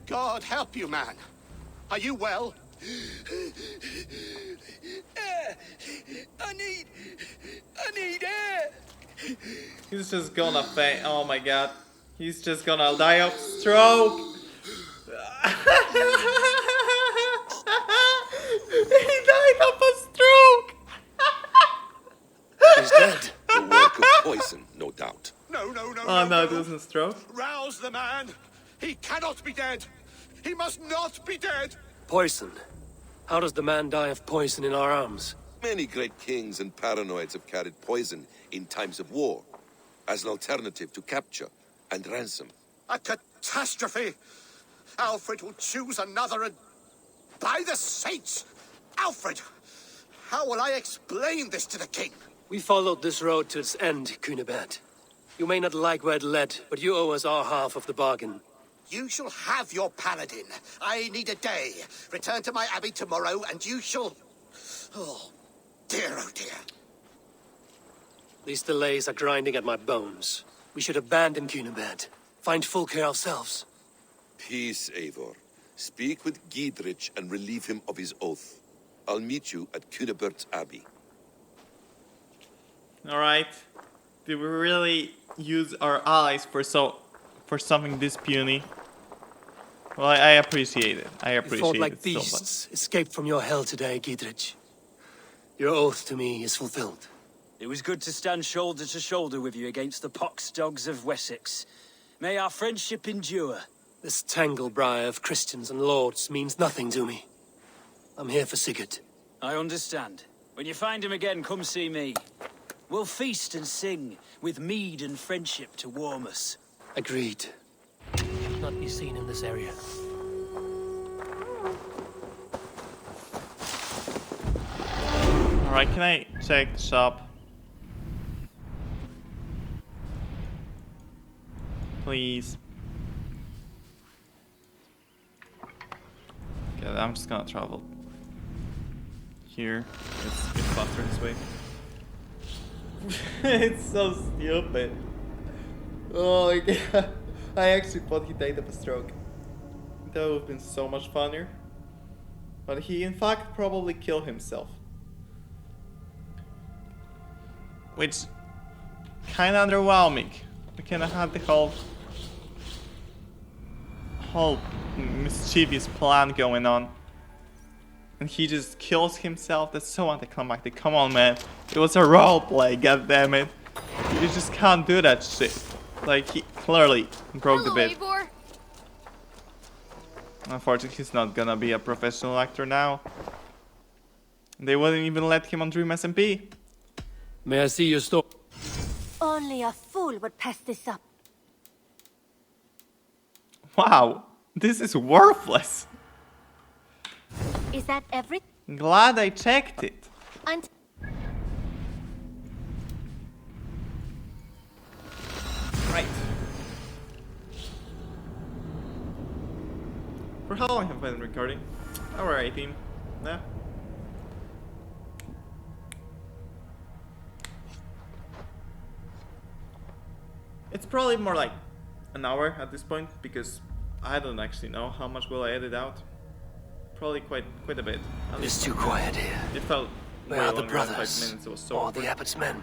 God help you, man. Are you well? I need air. He's just gonna faint. Oh my god. He's just gonna die of stroke. He died of a stroke. He's dead. The work of poison, no doubt. No. Oh no, it wasn't stroke. Rouse the man. He cannot be dead. He must not be dead. Poison. How does the man die of poison in our arms? Many great kings and paranoids have carried poison in times of war, as an alternative to capture and ransom. A catastrophe! Alfred will choose another and... By the saints! Alfred! How will I explain this to the king? We followed this road to its end, Cunibert. You may not like where it led, but you owe us our half of the bargain. You shall have your paladin. I need a day. Return to my abbey tomorrow, and you shall... Oh dear. These delays are grinding at my bones. We should abandon Cunibert. Find Fulke ourselves. Peace, Eivor. Speak with Giedrich and relieve him of his oath. I'll meet you at Cunibert's abbey. Alright. Did we really use our allies for something this puny? Well, I appreciate it. I appreciate you fought like it beasts, so much. escaped from your hell today, Giedrich. Your oath to me is fulfilled. It was good to stand shoulder to shoulder with you against the pox dogs of Wessex. May our friendship endure. This tangle-briar of Christians and lords means nothing to me. I'm here for Sigurd. I understand. When you find him again, come see me. We'll feast and sing, with mead and friendship to warm us. Agreed. Should not be seen in this area. Alright, can I check the shop? Please. Okay, I'm just gonna travel here. It's faster this way. It's so stupid. Oh my god. I actually thought he died of a stroke. That would have been so much funnier. But he in fact probably killed himself. Which kinda underwhelming. We kinda had the whole mischievous plan going on. And he just kills himself. That's so anticlimactic. Come on, man. It was a roleplay, goddammit. You just can't do that shit. Like, he clearly broke the bit. Eivor. Unfortunately, he's not gonna be a professional actor now. They wouldn't even let him on Dream SMP. May I see your store? Only a fool would pass this up. Wow, this is worthless. Is that everything? Glad I checked it. Right. For how long have I been recording? Hour 18. Yeah. It's probably more like an hour at this point because I don't actually know how much will I edit out. Probably quite a bit. It's too quiet here. It felt Where way are the longer than 5 brothers? minutes. It was so Or awkward. the abbot's men?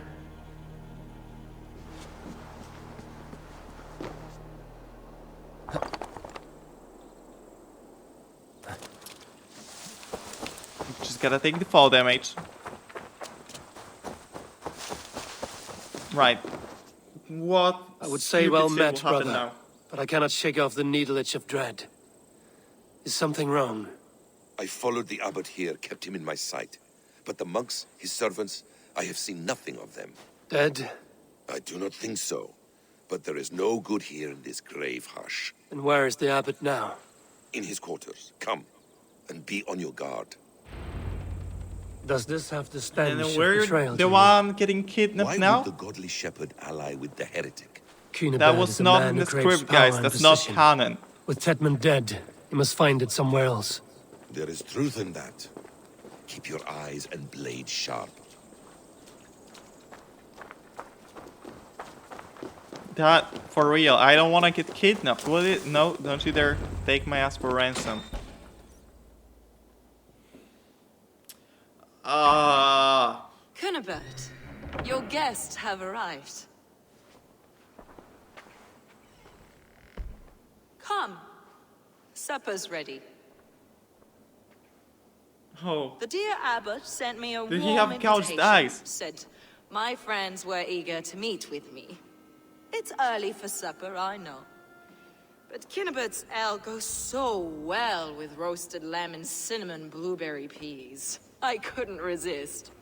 Just gotta take the fall damage. Right. What? I would say stupid well shit met, will happen brother. now? But I cannot shake off the needle itch of dread. Is something wrong? I followed the abbot here, kept him in my sight. But the monks, his servants, I have seen nothing of them. Dead? I do not think so. But there is no good here in this grave hush. And where is the abbot now? In his quarters. Come, and be on your guard. Does this have the And stench of we're betrayal the to you? one getting kidnapped Why now? would the godly shepherd ally with the heretic? Cunibert That is was a not man in who the craves script, power guys. and That's not position. canon. With Tedman dead, he must find it somewhere else. There is truth in that. Keep your eyes and blade sharp. That, for real, I don't want to get kidnapped, will it? No, don't you dare take my ass for ransom. Cunibert, your guests have arrived. Come. Supper's ready. Oh. The dear abbot sent me a Did he warm have gouged invitation. eyes? Said my friends were eager to meet with me. It's early for supper, I know. But Kinnabert's ale goes so well with roasted lamb and cinnamon blueberry peas. I couldn't resist.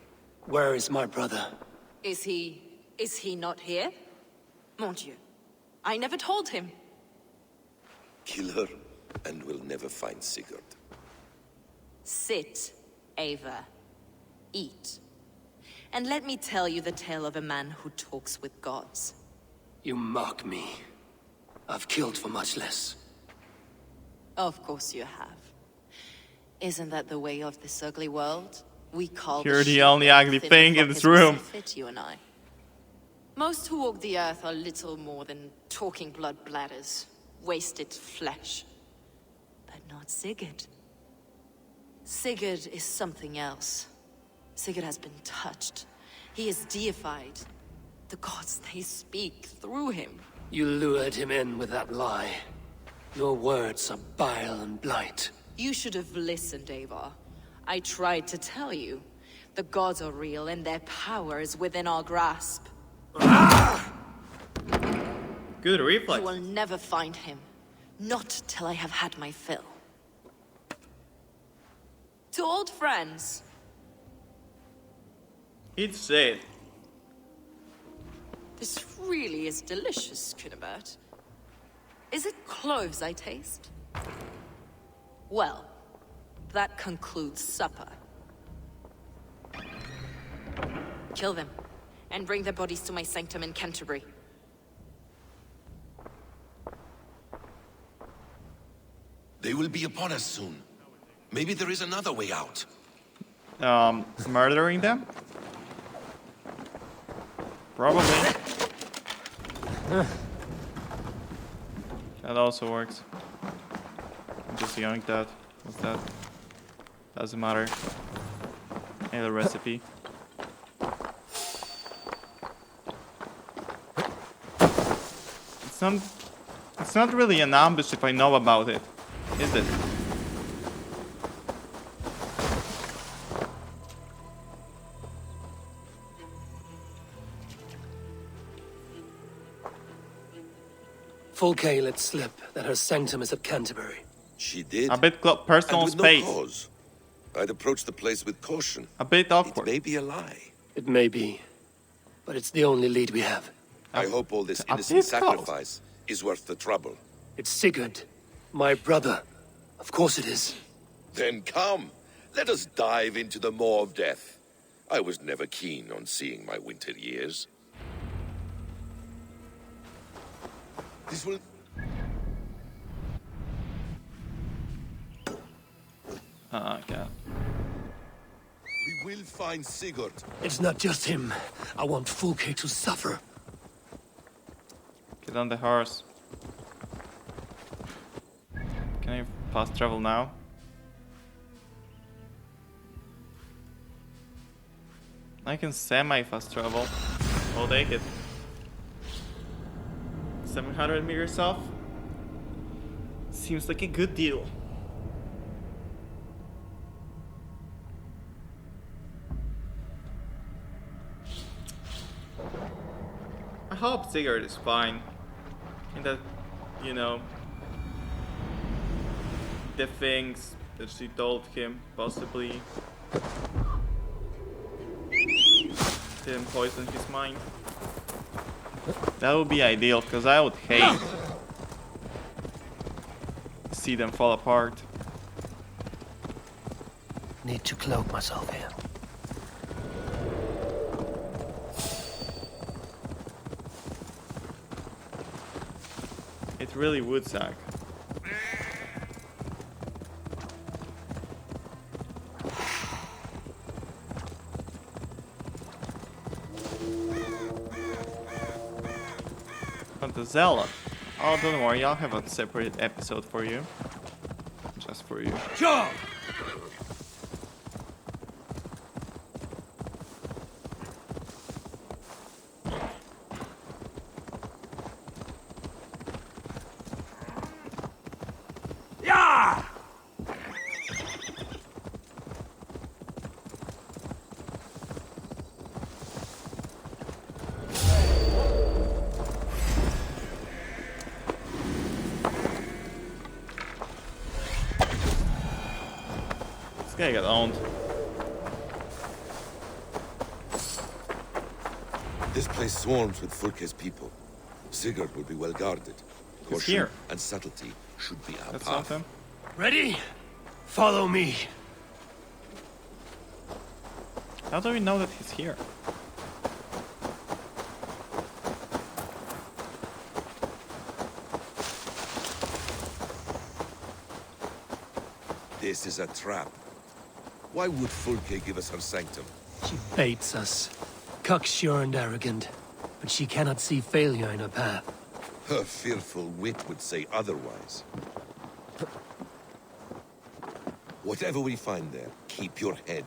Where is my brother? Is he not here? Mon Dieu. I never told him. Kill her, and we'll never find Sigurd. Sit, Ava. Eat. And let me tell you the tale of a man who talks with gods. You mock me. I've killed for much less. Of course you have. Isn't that the way of this ugly world? We call You're the only ugly thing in this room. Fit you and I. Most who walk the earth are little more than talking blood bladders, wasted flesh. But not Sigurd. Sigurd is something else. Sigurd has been touched. He is deified. The gods, they speak through him. You lured him in with that lie. Your words are bile and blight. You should have listened, Ava. I tried to tell you. The gods are real and their power is within our grasp. Good reflex. You will never find him. Not till I have had my fill. To old friends. It's it. This really is delicious, Kinnabert. Is it cloves I taste? Well, that concludes supper. Kill them, and bring their bodies to my sanctum in Canterbury. They will be upon us soon. Maybe there is another way out. Murdering them? Probably. That also works. Just yoink that. What's that? Doesn't matter. Any other recipe. It's not really an ambush if I know about it, is it? Fulke let slip that her sanctum is at Canterbury. She did. A bit personal and with space. No cause. I'd approach the place with caution. A bit awkward. It may be a lie. It may be, but it's the only lead we have. I hope all this innocent sacrifice is worth the trouble. It's Sigurd, my brother. Of course it is. Then come, let us dive into the maw of death. I was never keen on seeing my winter years. This will... Okay. We will find Sigurd. It's not just him. I want Fulke to suffer. Get on the horse. Can I fast travel now? I can semi-fast travel. I'll take it. 700 meters off? Seems like a good deal. I hope Sigurd is fine. And that, you know, the things that she told him possibly didn't poison his mind. That would be ideal, because I would hate to see them fall apart. Need to cloak myself here. It really would suck. But the Zealot. Oh, don't worry, I'll have a separate episode for you. Just for you. Sure. Yeah! guy got owned. This place swarms with Fulke's people. Sigurd will be well guarded. Caution here. and subtlety should be our That's path. something. Ready? Follow me. How do we know that he's here? This is a trap. Why would Fulke give us her sanctum? She baits us. Cocksure and arrogant. But she cannot see failure in her path. Her fearful wit would say otherwise. Whatever we find there, keep your head.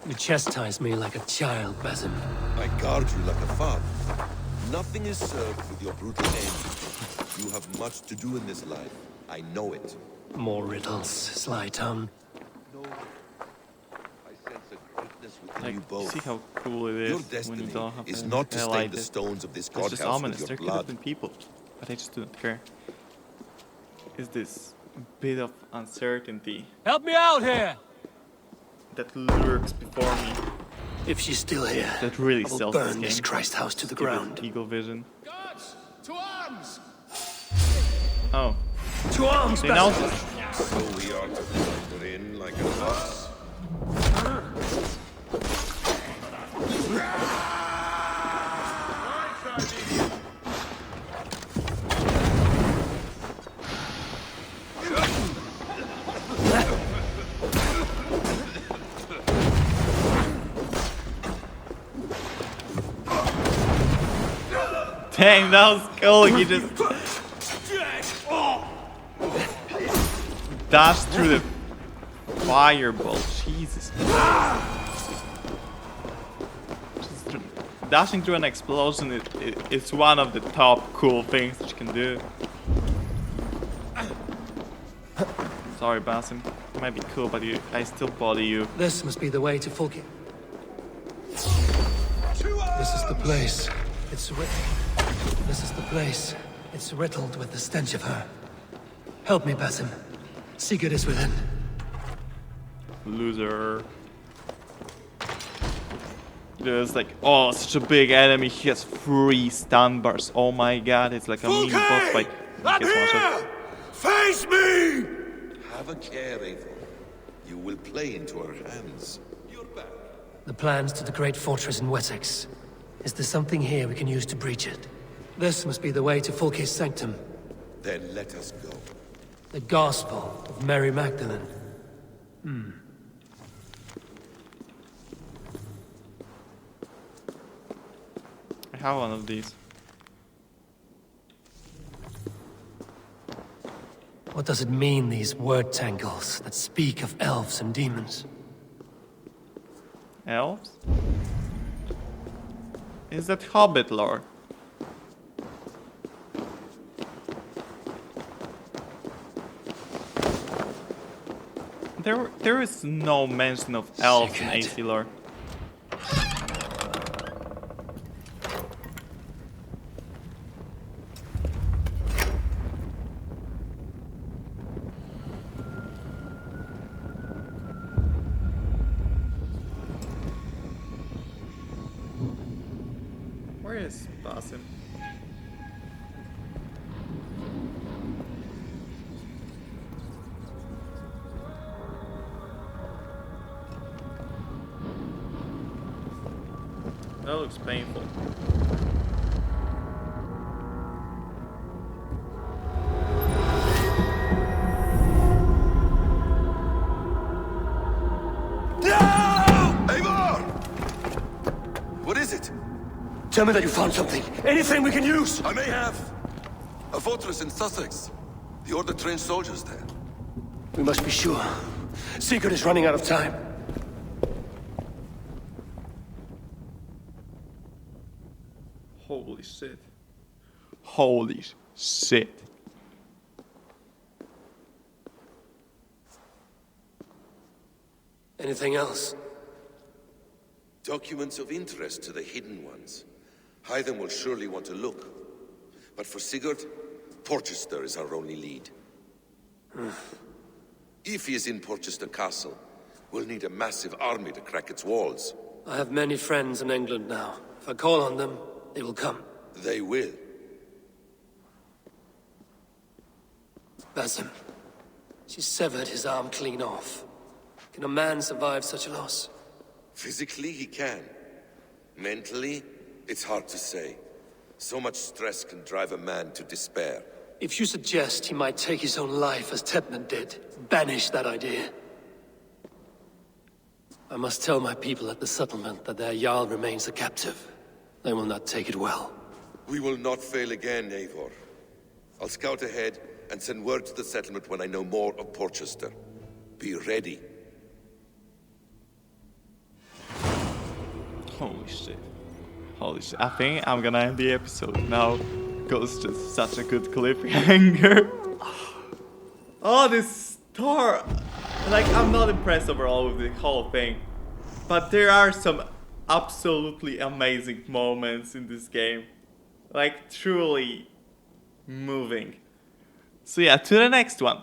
You chastise me like a child, Basim. I guard you like a father. Nothing is served with your brutal end. You have much to do in this life. I know it. More riddles, sly tongue. No. I sense a greatness within Like, you both. see how cool it Your is when destiny you don't have is to not to stain highlight the it. stones of this It's just godhouse ominous. with There your could have blood. been people, but I just didn't care. Is this bit of uncertainty Help me out here! that lurks before me If she's still here, that really I will sells burn this this game. Christ house to the Give it ground. Eagle vision. Guards, to arms! Oh, To arms, they Basim! announced it. So we are to wander in like a boss. Dang, that was cool. He just dashed through the fireball. Jesus. Just dashing through an explosion it's one of the top cool things that you can do. Sorry, Basim. It might be cool, but I still body you. This must be the way to Fulke. This is the place. This is the place. It's riddled with the stench of her. Help me, Basim. Sigurd is within. Loser. There's like, oh, such a big enemy. He has 3 stun bars. Oh my god, it's like a mini boss fight. I'm He gets one shot. Face me! Have a care, Eivor. You will play into our hands. You're back. The plans to the great fortress in Wessex. Is there something here we can use to breach it? This must be the way to Fulke's sanctum. Then let us go. The Gospel of Mary Magdalene. I have one of these. What does it mean, these word tangles that speak of elves and demons? Elves? Is that Hobbit lore? There is no mention of elves in AC lore. Where is Basim? That looks painful. Eivor! What is it? Tell me that you found something. Anything we can use! I may have. A fortress in Sussex. The Order trained soldiers there. We must be sure. Sigurd is running out of time. Holy shit. Holy shit. Anything else? Documents of interest to the Hidden Ones. Hythen will surely want to look. But for Sigurd, Porchester is our only lead. If he is in Porchester Castle, We'll need a massive army to crack its walls. I have many friends in England now. If I call on them, they will come. They will. Basim. She severed his arm clean off. Can a man survive such a loss? Physically, he can. Mentally, it's hard to say. So much stress can drive a man to despair. If you suggest he might take his own life as Tepman did, banish that idea. I must tell my people at the settlement that their Jarl remains a captive. They will not take it well. We will not fail again, Eivor. I'll scout ahead and send word to the settlement when I know more of Porchester. Be ready. Holy shit. Holy shit. I think I'm gonna end the episode now. Because it's just such a good cliffhanger. Oh, this star. Like, I'm not impressed overall with the whole thing. But there are some absolutely amazing moments in this game. Like, truly moving. So yeah, to the next one.